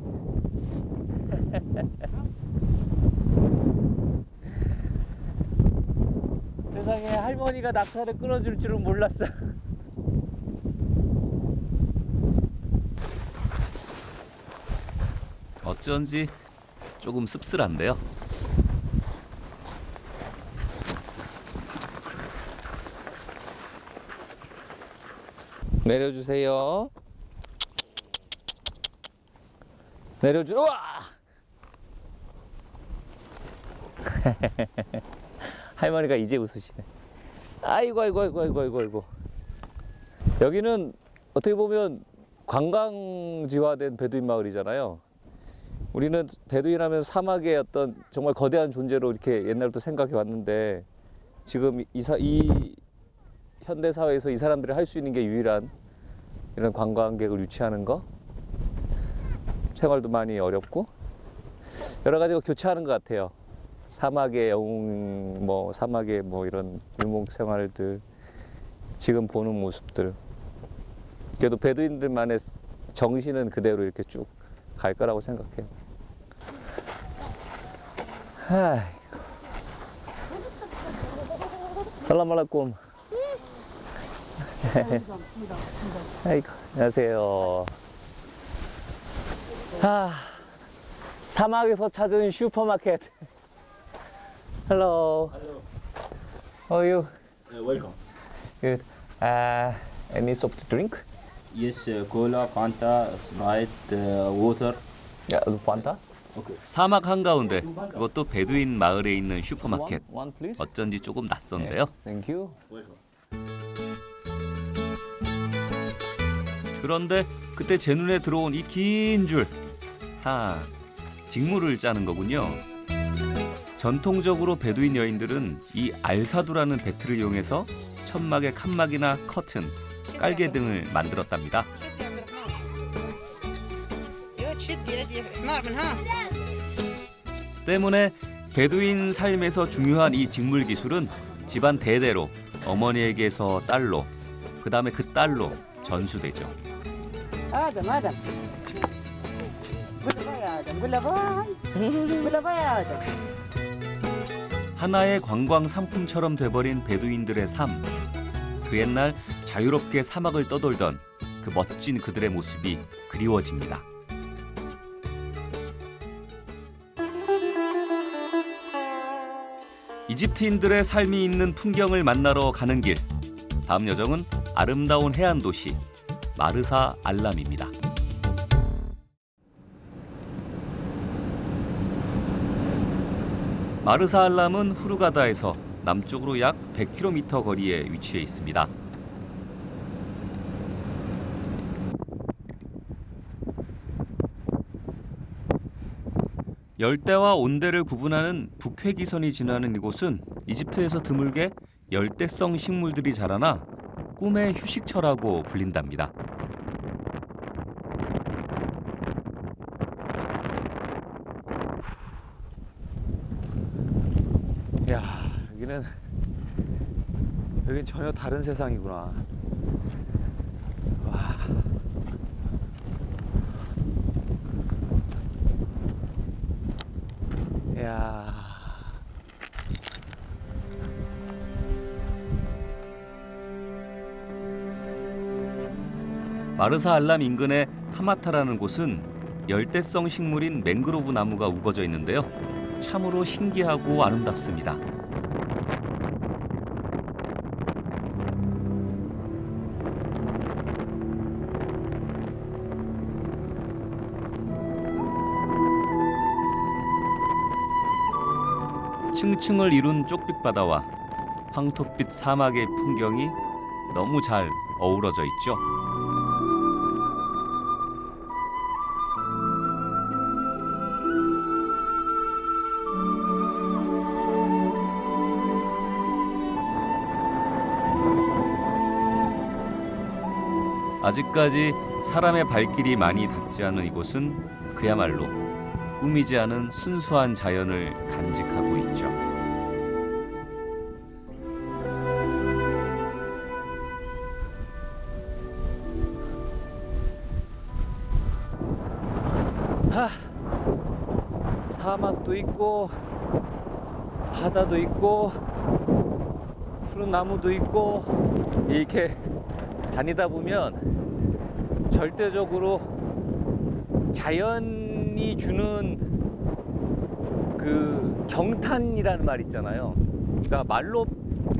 세상에 할머니가 낙타를 끌어줄 줄은 몰랐어. 어쩐지 조금 씁쓸한데요. 내려주세요. 내려주. 우와! 할머니가 이제 웃으시네. 아이고 아이고 아이고 아이고 아이고 아이고. 여기는 어떻게 보면 관광지화된 베두인 마을이잖아요. 우리는 베두인 하면 사막의 어떤 정말 거대한 존재로 이렇게 옛날부터 생각해 왔는데 지금 이 현대 사회에서 이 사람들이 할 수 있는 게 유일한 이런 관광객을 유치하는 거, 생활도 많이 어렵고 여러 가지가 교차하는 것 같아요. 사막의 영웅, 사막의 이런 유목 생활들, 지금 보는 모습들. 그래도 베두인들만의 정신은 그대로 이렇게 쭉 갈 거라고 생각해요. 아이고. 살라말라쿰. 아이고, 안녕하세요. 사막에서 찾은 슈퍼마켓. Hello. How are you? Welcome. Good. Any soft drink? Yes, cola, Fanta, Sprite, water. Yeah, Fanta. Okay. 사막 한가운데 그것도 베두인 마을에 있는 슈퍼마켓. One, please. 어쩐지 조금 낯선데요. Thank you. 그런데 그때 제 눈에 들어온 이 긴 줄. 직무를 짜는 거군요. 전통적으로 베두인 여인들은 이 알사두라는 배틀을 이용해서 천막에 칸막이나 커튼, 깔개 등을 만들었답니다. 때문에 베두인 삶에서 중요한 이 직물 기술은 집안 대대로 어머니에게서 딸로, 그 다음에 그 딸로 전수되죠. آدم آدم قول له باي يا آدم قول له باي قول له باي يا آدم 하나의 관광 상품처럼 돼버린 베두인들의 삶. 그 옛날 자유롭게 사막을 떠돌던 그 멋진 그들의 모습이 그리워집니다. 이집트인들의 삶이 있는 풍경을 만나러 가는 길. 다음 여정은 아름다운 해안 도시 마르사 알람입니다. 마르사 알람은 후르가다에서 남쪽으로 약 100km 거리에 위치해 있습니다. 열대와 온대를 구분하는 북회기선이 지나는 이곳은 이집트에서 드물게 열대성 식물들이 자라나 꿈의 휴식처라고 불린답니다. 야, 여긴 전혀 다른 세상이구나. 와. 야. 마르사 알람 인근의 하마타라는 곳은 열대성 식물인 맹그로브 나무가 우거져 있는데요. 참으로 신기하고 아름답습니다. 층층을 이룬 쪽빛 바다와 황토빛 사막의 풍경이 너무 잘 어우러져 있죠. 아직까지 사람의 발길이 많이 닿지 않은 이곳은 그야말로 꾸미지 않은 순수한 자연을 간직하고 있죠. 사막도 있고 바다도 있고 푸른 나무도 있고 이렇게 다니다 보면 절대적으로 자연이 주는 그 경탄이라는 말 있잖아요. 그러니까 말로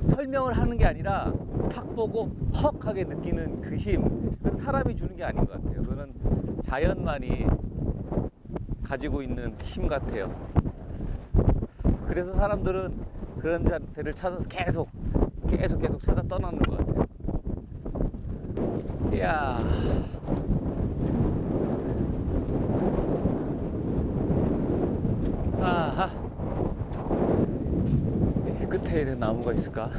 설명을 하는 게 아니라 탁 보고 헉하게 느끼는 그 힘, 그건 사람이 주는 게 아닌 것 같아요. 그거는 자연만이 가지고 있는 힘 같아요. 그래서 사람들은 그런 데를 찾아서 계속 찾아 떠나는 것 같아요. 이야. 아하. 이 끝에 이런 나무가 있을까?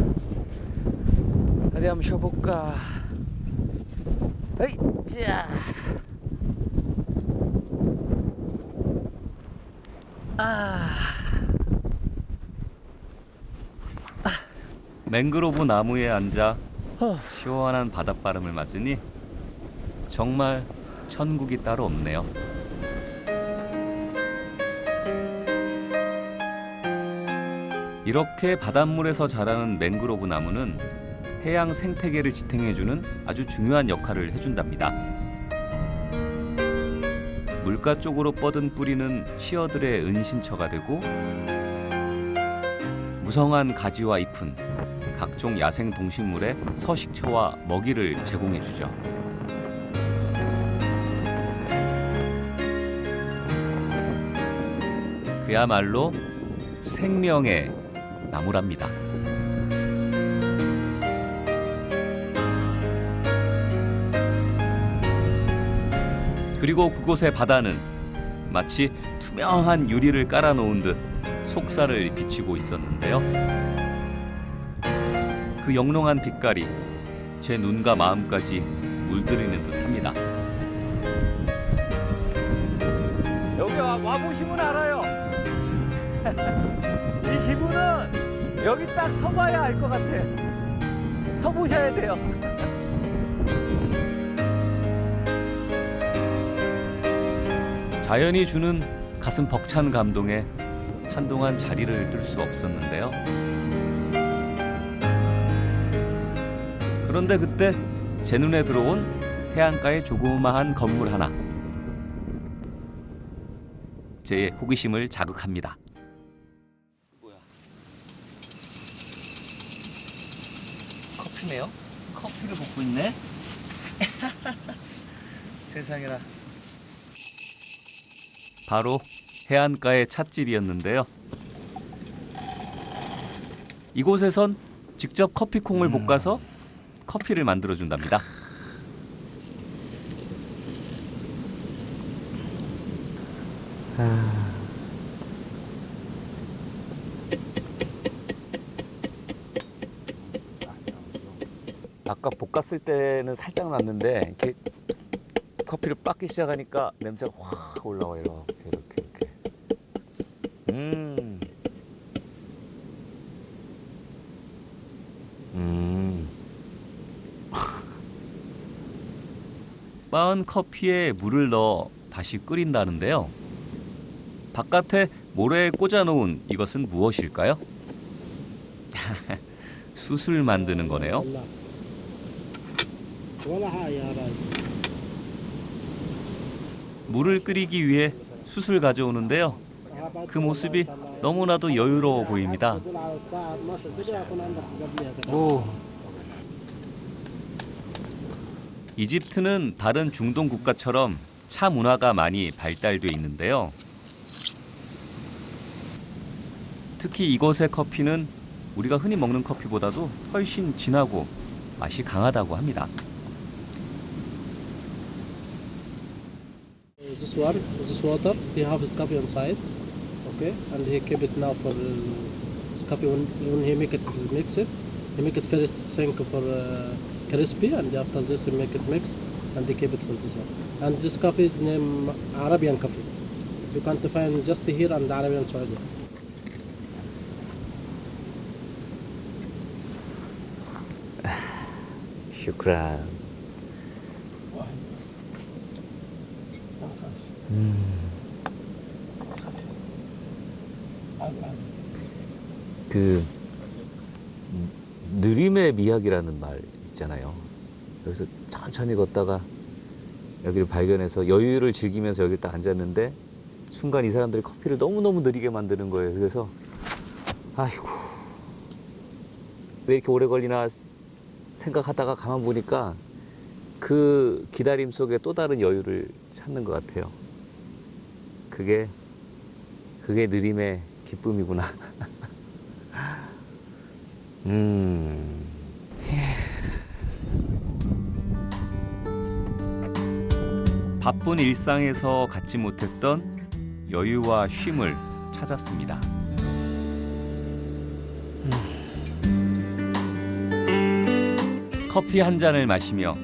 어디 한번 쉬어볼까? 에이, 자. 맹그로브 나무에 앉아 시원한 바닷바람을 맞으니 정말 천국이 따로 없네요. 이렇게 바닷물에서 자라는 맹그로브 나무는 해양 생태계를 지탱해주는 아주 중요한 역할을 해준답니다. 물가 쪽으로 뻗은 뿌리는 치어들의 은신처가 되고 무성한 가지와 잎은 각종 야생 동식물의 서식처와 먹이를 제공해주죠. 그야말로 생명의 나무랍니다. 그리고 그곳의 바다는 마치 투명한 유리를 깔아놓은 듯 속살을 비치고 있었는데요. 그 영롱한 빛깔이 제 눈과 마음까지 물들이는 듯합니다. 여기 와보시면 알아요. 여기 딱 서봐야 알 것 같아. 서보셔야 돼요. 자연이 주는 가슴 벅찬 감동에 한동안 자리를 뜰 수 없었는데요. 그런데 그때 제 눈에 들어온 해안가의 조그마한 건물 하나. 제 호기심을 자극합니다. 커피네요? 커피를 볶고 있네? 세상에나. 바로 해안가의 찻집이었는데요. 이곳에선 직접 커피콩을 볶아서 커피를 만들어준답니다. 아까 볶았을 때는 살짝 났는데 이렇게 커피를 빻기 시작하니까 냄새가 확 올라와요. 이렇게. 빻은 커피에 물을 넣어 다시 끓인다는데요. 바깥에 모래에 꽂아놓은 이것은 무엇일까요? 숯을 만드는 거네요. 물을 끓이기 위해 숯을 가져오는데요. 그 모습이 너무나도 여유로워 보입니다. 이집트는 다른 중동 국가처럼 차 문화가 많이 발달돼 있는데요. 특히 이곳의 커피는 우리가 흔히 먹는 커피보다도 훨씬 진하고 맛이 강하다고 합니다. This one, this water, he have his coffee inside, okay, and he keep it now for coffee. When he make it mix it, he make it first sink for crispy, and after this he make it mix, and they keep it for this one. And this coffee is named Arabian coffee. You can't find just here and Arabian Saudi. 슈크란. 그 느림의 미학이라는 말 있잖아요. 여기서 천천히 걷다가 여기를 발견해서 여유를 즐기면서 여기 딱 앉았는데 순간 이 사람들이 커피를 너무너무 느리게 만드는 거예요. 그래서 아이고 왜 이렇게 오래 걸리나 생각하다가 가만 보니까 그 기다림 속에 또 다른 여유를 찾는 것 같아요. 그게 느림의 기쁨이구나. 바쁜 일상에서 갖지 못했던 여유와 쉼을 찾았습니다. 커피 한 잔을 마시며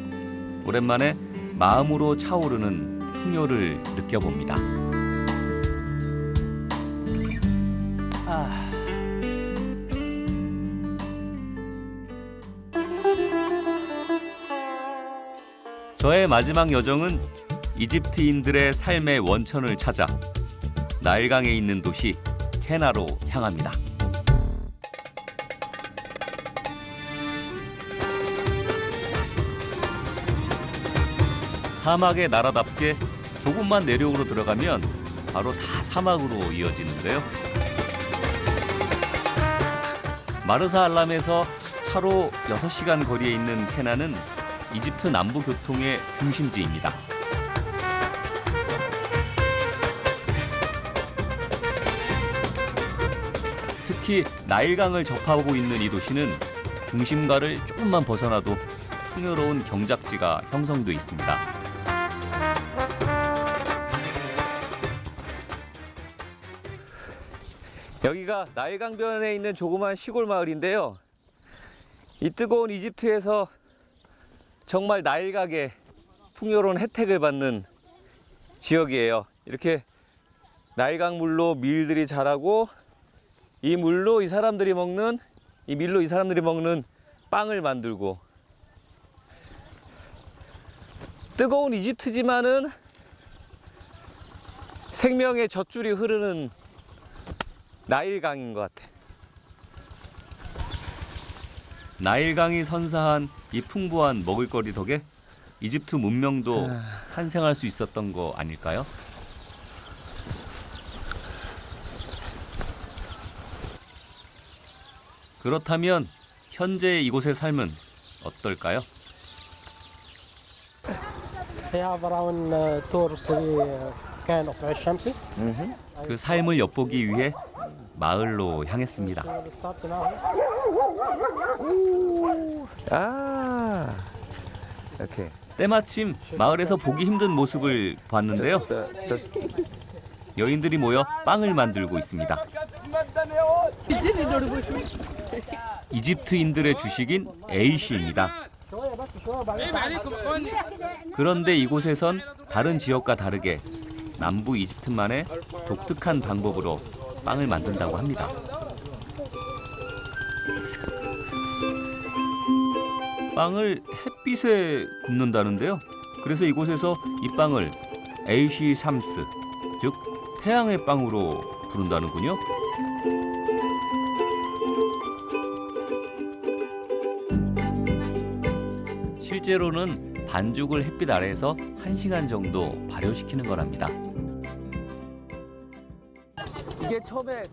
오랜만에 마음으로 차오르는 풍요를 느껴봅니다. 저의 마지막 여정은 이집트인들의 삶의 원천을 찾아 나일강에 있는 도시 케나로 향합니다. 사막의 나라답게 조금만 내륙으로 들어가면 바로 다 사막으로 이어지는데요. 마르사 알람에서 차로 6시간 거리에 있는 케나는 이집트 남부 교통의 중심지입니다. 특히 나일강을 접하고 있는 이 도시는 중심가를 조금만 벗어나도 풍요로운 경작지가 형성돼 있습니다. 여기가 나일강변에 있는 조그만 시골 마을인데요. 이 뜨거운 이집트에서 정말 나일강의 풍요로운 혜택을 받는 지역이에요. 이렇게 나일강 물로 밀들이 자라고 이 물로 이 사람들이 먹는 이 밀로 이 사람들이 먹는 빵을 만들고 뜨거운 이집트지만은 생명의 젖줄이 흐르는 나일강인 것 같아. 나일강이 선사한 이 풍부한 먹을거리 덕에 이집트 문명도 탄생할 수 있었던 거 아닐까요? 그렇다면 현재 이곳의 삶은 어떨까요? They have around 2 or 3 can of ash shamsi. 그 삶을 엿보기 위해 마을로 향했습니다. Start now. 아, 이렇게. 때마침 마을에서 보기 힘든 모습을 봤는데요. 여인들이 모여 빵을 만들고 있습니다. 이집트인들의 주식인 에이시입니다. 그런데 이곳에선 다른 지역과 다르게 남부 이집트만의 독특한 방법으로 빵을 만든다고 합니다. 빵을 햇빛에 굽는다는데요. 그래서 이곳에서 이 빵을 에이시 샴스, 즉 태양의 빵으로 부른다는군요. 실제로는 반죽을 햇빛 아래에서 1시간 정도 발효시키는 거랍니다. 이게 처음에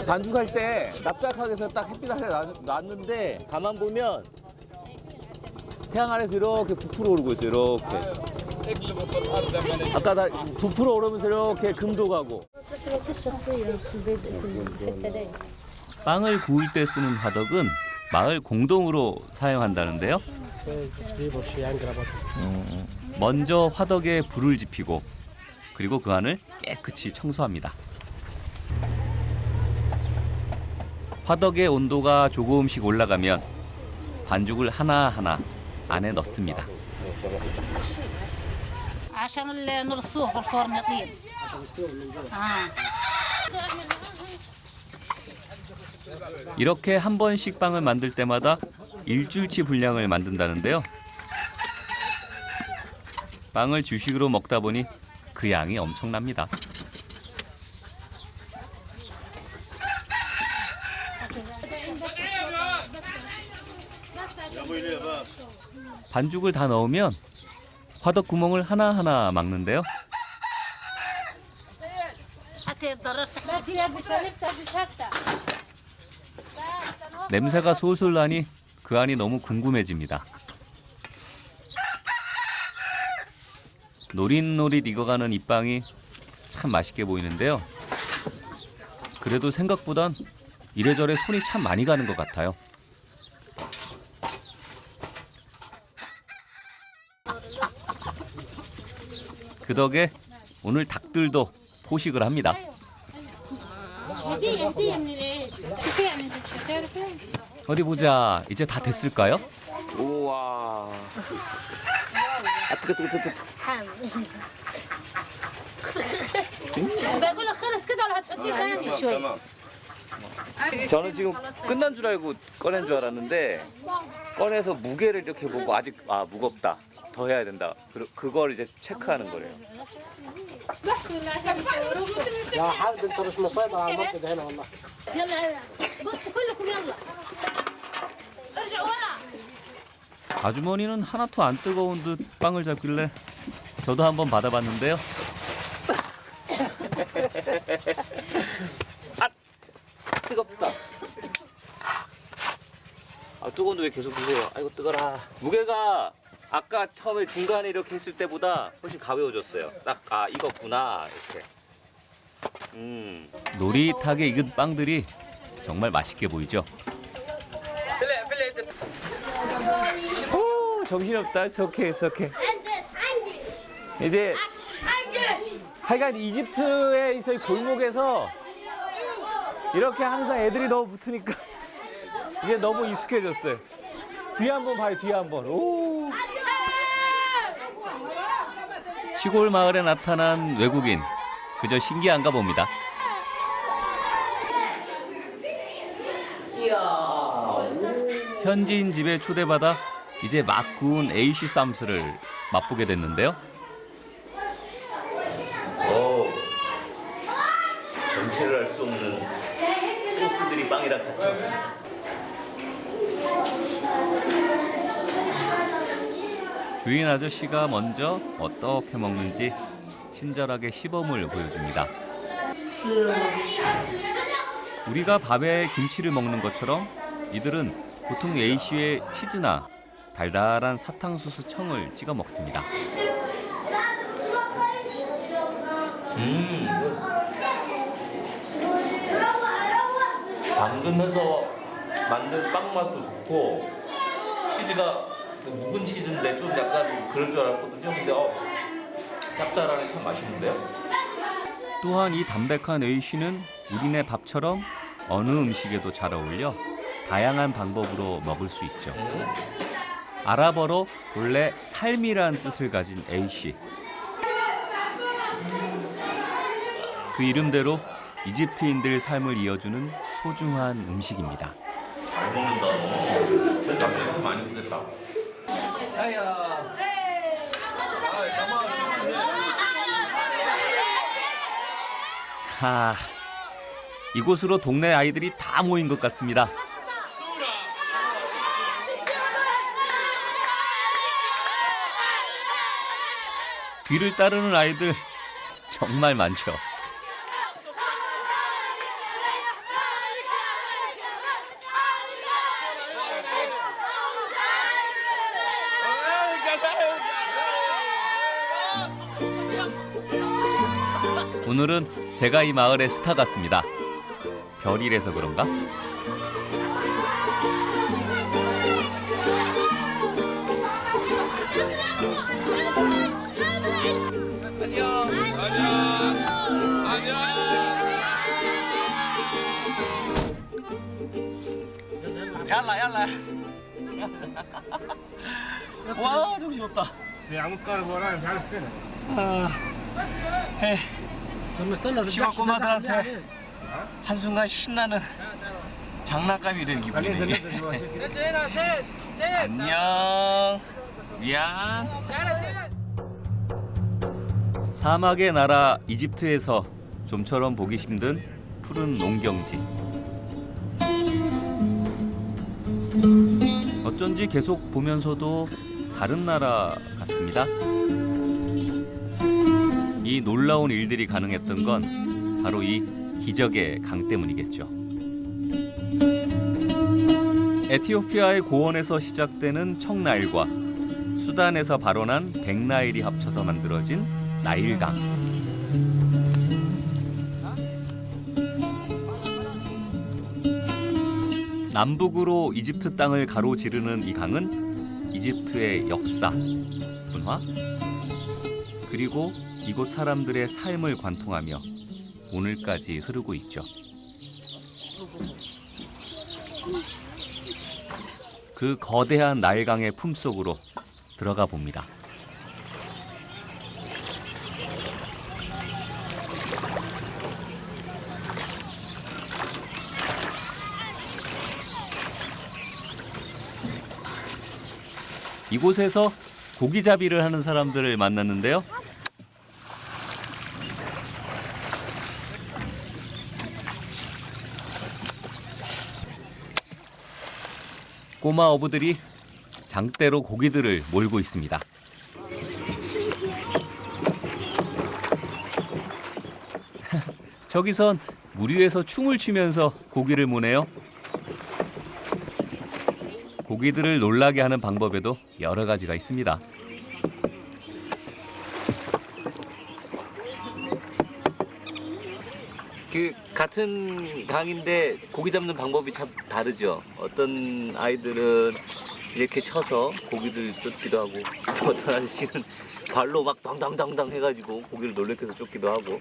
반죽할 때 납작하게 해서 딱 햇빛 아래 놨는데 가만 보면 태양 아래에서 이렇게 부풀어 오르고 있어요. 이렇게. 아까 다 부풀어 오르면서 이렇게 금도 가고. 빵을 구울 때 쓰는 화덕은 마을 공동으로 사용한다는데요. 먼저 화덕에 불을 지피고 그리고 그 안을 깨끗이 청소합니다. 화덕의 온도가 조금씩 올라가면 반죽을 하나하나 안에 넣습니다. عشان نرصوه في الفرن يطيب. 이렇게 한 번씩 빵을 만들 때마다 일주일치 분량을 만든다는데요. 빵을 주식으로 먹다 보니 그 양이 엄청납니다. 반죽을 다 넣으면 화덕 구멍을 하나하나 막는데요. 냄새가 솔솔 나니 그 안이 너무 궁금해집니다. 노릿노릿 익어가는 이 빵이 참 맛있게 보이는데요. 그래도 생각보단 이래저래 손이 참 많이 가는 것 같아요. 그 덕에 오늘 닭들도 포식을 합니다. 어디 보자. 이제 다 됐을까요? 우와. 저는 지금 끝난 줄 알고 꺼낸 줄 알았는데 꺼내서 무게를 이렇게 보고 아직 무겁다. 더 해야 된다. 그걸 이제 체크하는 거래요. 아주머니는 하나도 안 뜨거운 듯 빵을 잡길래 저도 한번 받아봤는데요. 뜨겁다. 뜨거운데 왜 계속 드세요? 아이고 뜨거라. 무게가 아까 처음에 중간에 이렇게 했을 때보다 훨씬 가벼워졌어요. 딱 이거구나 이렇게. 노릿하게 익은 빵들이 정말 맛있게 보이죠. 오, 정신없다. 좋게. 이제 하여간 이집트에 있어 이 골목에서 이렇게 항상 애들이 너무 붙으니까 이제 너무 익숙해졌어요. 뒤에 한번 봐요. 뒤에 한번. 오. 시골 마을에 나타난 외국인. 그저 신기한가 봅니다. 이야. 현지인 집에 초대받아 이제 막 구운 A씨 쌈스를 맛보게 됐는데요. 전체를 할 수 없는 소스들이 빵이랑 같이 왔어. 주인 아저씨가 먼저 어떻게 먹는지 친절하게 시범을 보여줍니다. 우리가 밥에 김치를 먹는 것처럼 이들은 보통 A씨에 치즈나 달달한 사탕수수 청을 찍어 먹습니다. 방금해서 만든 빵 맛도 좋고 치즈가 묵은 치즈인데 좀 약간 그럴 줄 알았거든요. 근데 짭짤하니 참 맛있는데요. 또한 이 담백한 A씨는 우리네 밥처럼 어느 음식에도 잘 어울려 다양한 방법으로 먹을 수 있죠. 아랍어로 본래 삶이란 뜻을 가진 A씨. 그 이름대로 이집트인들 삶을 이어주는 소중한 음식입니다. 잘 먹는다. 생각보다 역시 많이 힘들다. 하, 이곳으로 동네 아이들이 다 모인 것 같습니다. 뒤를 따르는 아이들 정말 많죠. 오늘은 제가 이 마을의 스타 같습니다. 별이라서 그런가? 얄라. 와, 정신없다. 치와꼬마들한테 한순간 신나는 장난감이 된 기분이네. 안녕. 미안. 사막의 나라 이집트에서 좀처럼 보기 힘든 푸른 농경지. 어쩐지 계속 보면서도 다른 나라 같습니다. 이 놀라운 일들이 가능했던 건 바로 이 기적의 강 때문이겠죠. 에티오피아의 고원에서 시작되는 청나일과 수단에서 발원한 백나일이 합쳐서 만들어진 나일강. 남북으로 이집트 땅을 가로지르는 이 강은 이집트의 역사, 문화, 그리고 이곳 사람들의 삶을 관통하며 오늘까지 흐르고 있죠. 그 거대한 나일강의 품속으로 들어가 봅니다. 이곳에서 고기잡이를 하는 사람들을 만났는데요. 꼬마 어부들이 장대로 고기들을 몰고 있습니다. 저기선 물 위에서 춤을 추면서 고기를 모네요. 고기들을 놀라게 하는 방법에도 여러 가지가 있습니다. 그 같은 강인데 고기 잡는 방법이 참 다르죠. 어떤 아이들은 이렇게 쳐서 고기를 쫓기도 하고 또 어떤 아저씨는 발로 막 당당당당 해가지고 고기를 놀래켜서 쫓기도 하고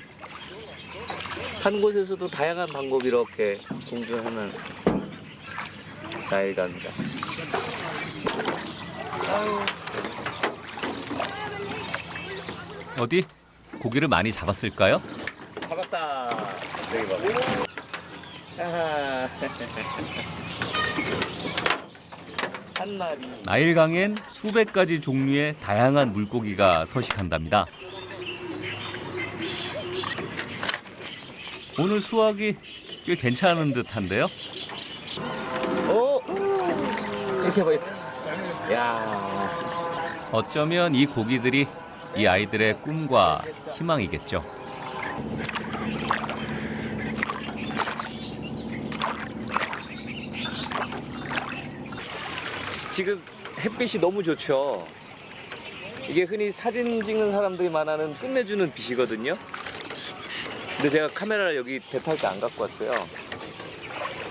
한 곳에서도 다양한 방법이 이렇게 공존하는 나일강입니다. 어디 고기를 많이 잡았을까요? 잡았다. 여기 봐. 아하. 나일강엔 수백 가지 종류의 다양한 물고기가 서식한답니다. 오늘 수확이 꽤 괜찮은 듯한데요. 이렇게 봐. 야. 어쩌면 이 고기들이 이 아이들의 꿈과 희망이겠죠. 지금 햇빛이 너무 좋죠. 이게 흔히 사진 찍는 사람들이 말하는 끝내주는 빛이거든요. 근데 제가 카메라를 여기 배 탈 때 안 갖고 왔어요.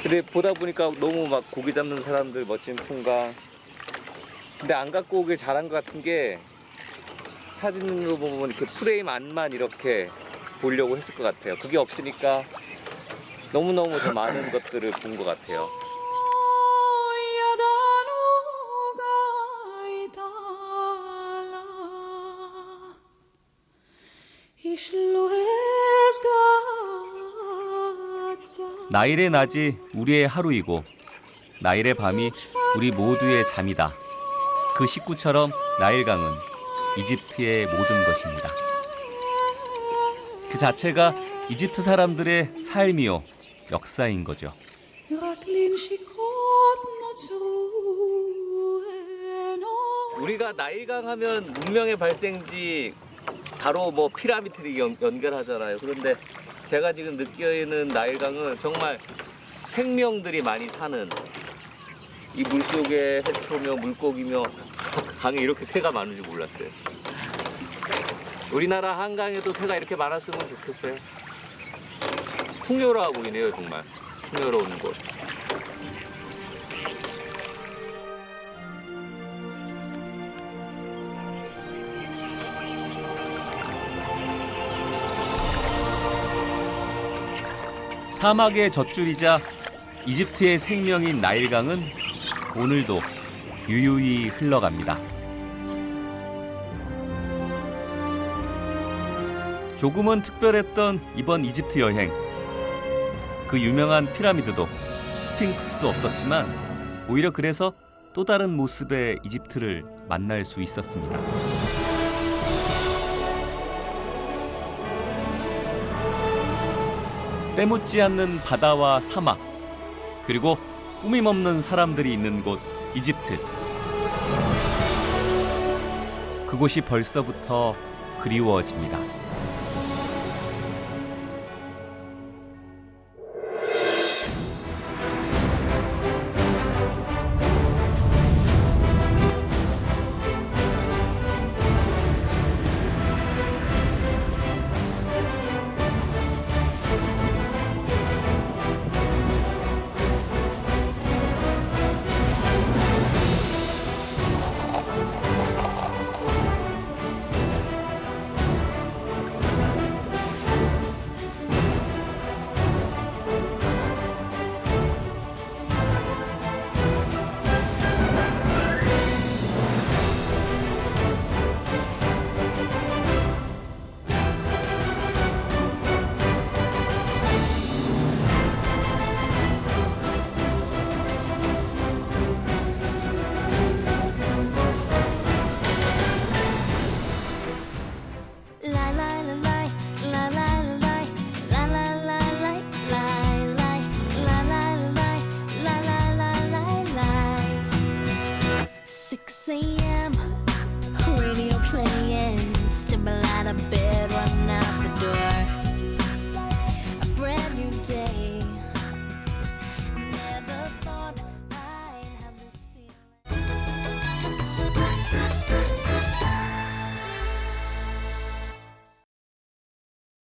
근데 보다 보니까 너무 막 고기 잡는 사람들 멋진 풍광. 근데 안 갖고 오길 잘한 것 같은 게 사진으로 보면 이렇게 프레임 안만 이렇게 보려고 했을 것 같아요. 그게 없으니까 너무너무 더 많은 것들을 본 것 같아요. 나일의 낮이 우리의 하루이고 나일의 밤이 우리 모두의 잠이다. 그 식구처럼 나일강은 이집트의 모든 것입니다. 그 자체가 이집트 사람들의 삶이요 역사인 거죠. 우리가 나일강 하면 문명의 발생지 바로 뭐 피라미드를 연결하잖아요. 그런데 제가 지금 느끼는 나일강은 정말 생명들이 많이 사는 이 물속의 해초며 물고기며 강에 이렇게 새가 많은 줄 몰랐어요. 우리나라 한강에도 새가 이렇게 많았으면 좋겠어요. 풍요로워 보이네요, 정말. 풍요로운 곳. 사막의 젖줄이자 이집트의 생명인 나일강은 오늘도 유유히 흘러갑니다. 조금은 특별했던 이번 이집트 여행. 그 유명한 피라미드도 스핑크스도 없었지만 오히려 그래서 또 다른 모습의 이집트를 만날 수 있었습니다. 때묻지 않는 바다와 사막, 그리고 꾸밈없는 사람들이 있는 곳 이집트. 그곳이 벌써부터 그리워집니다.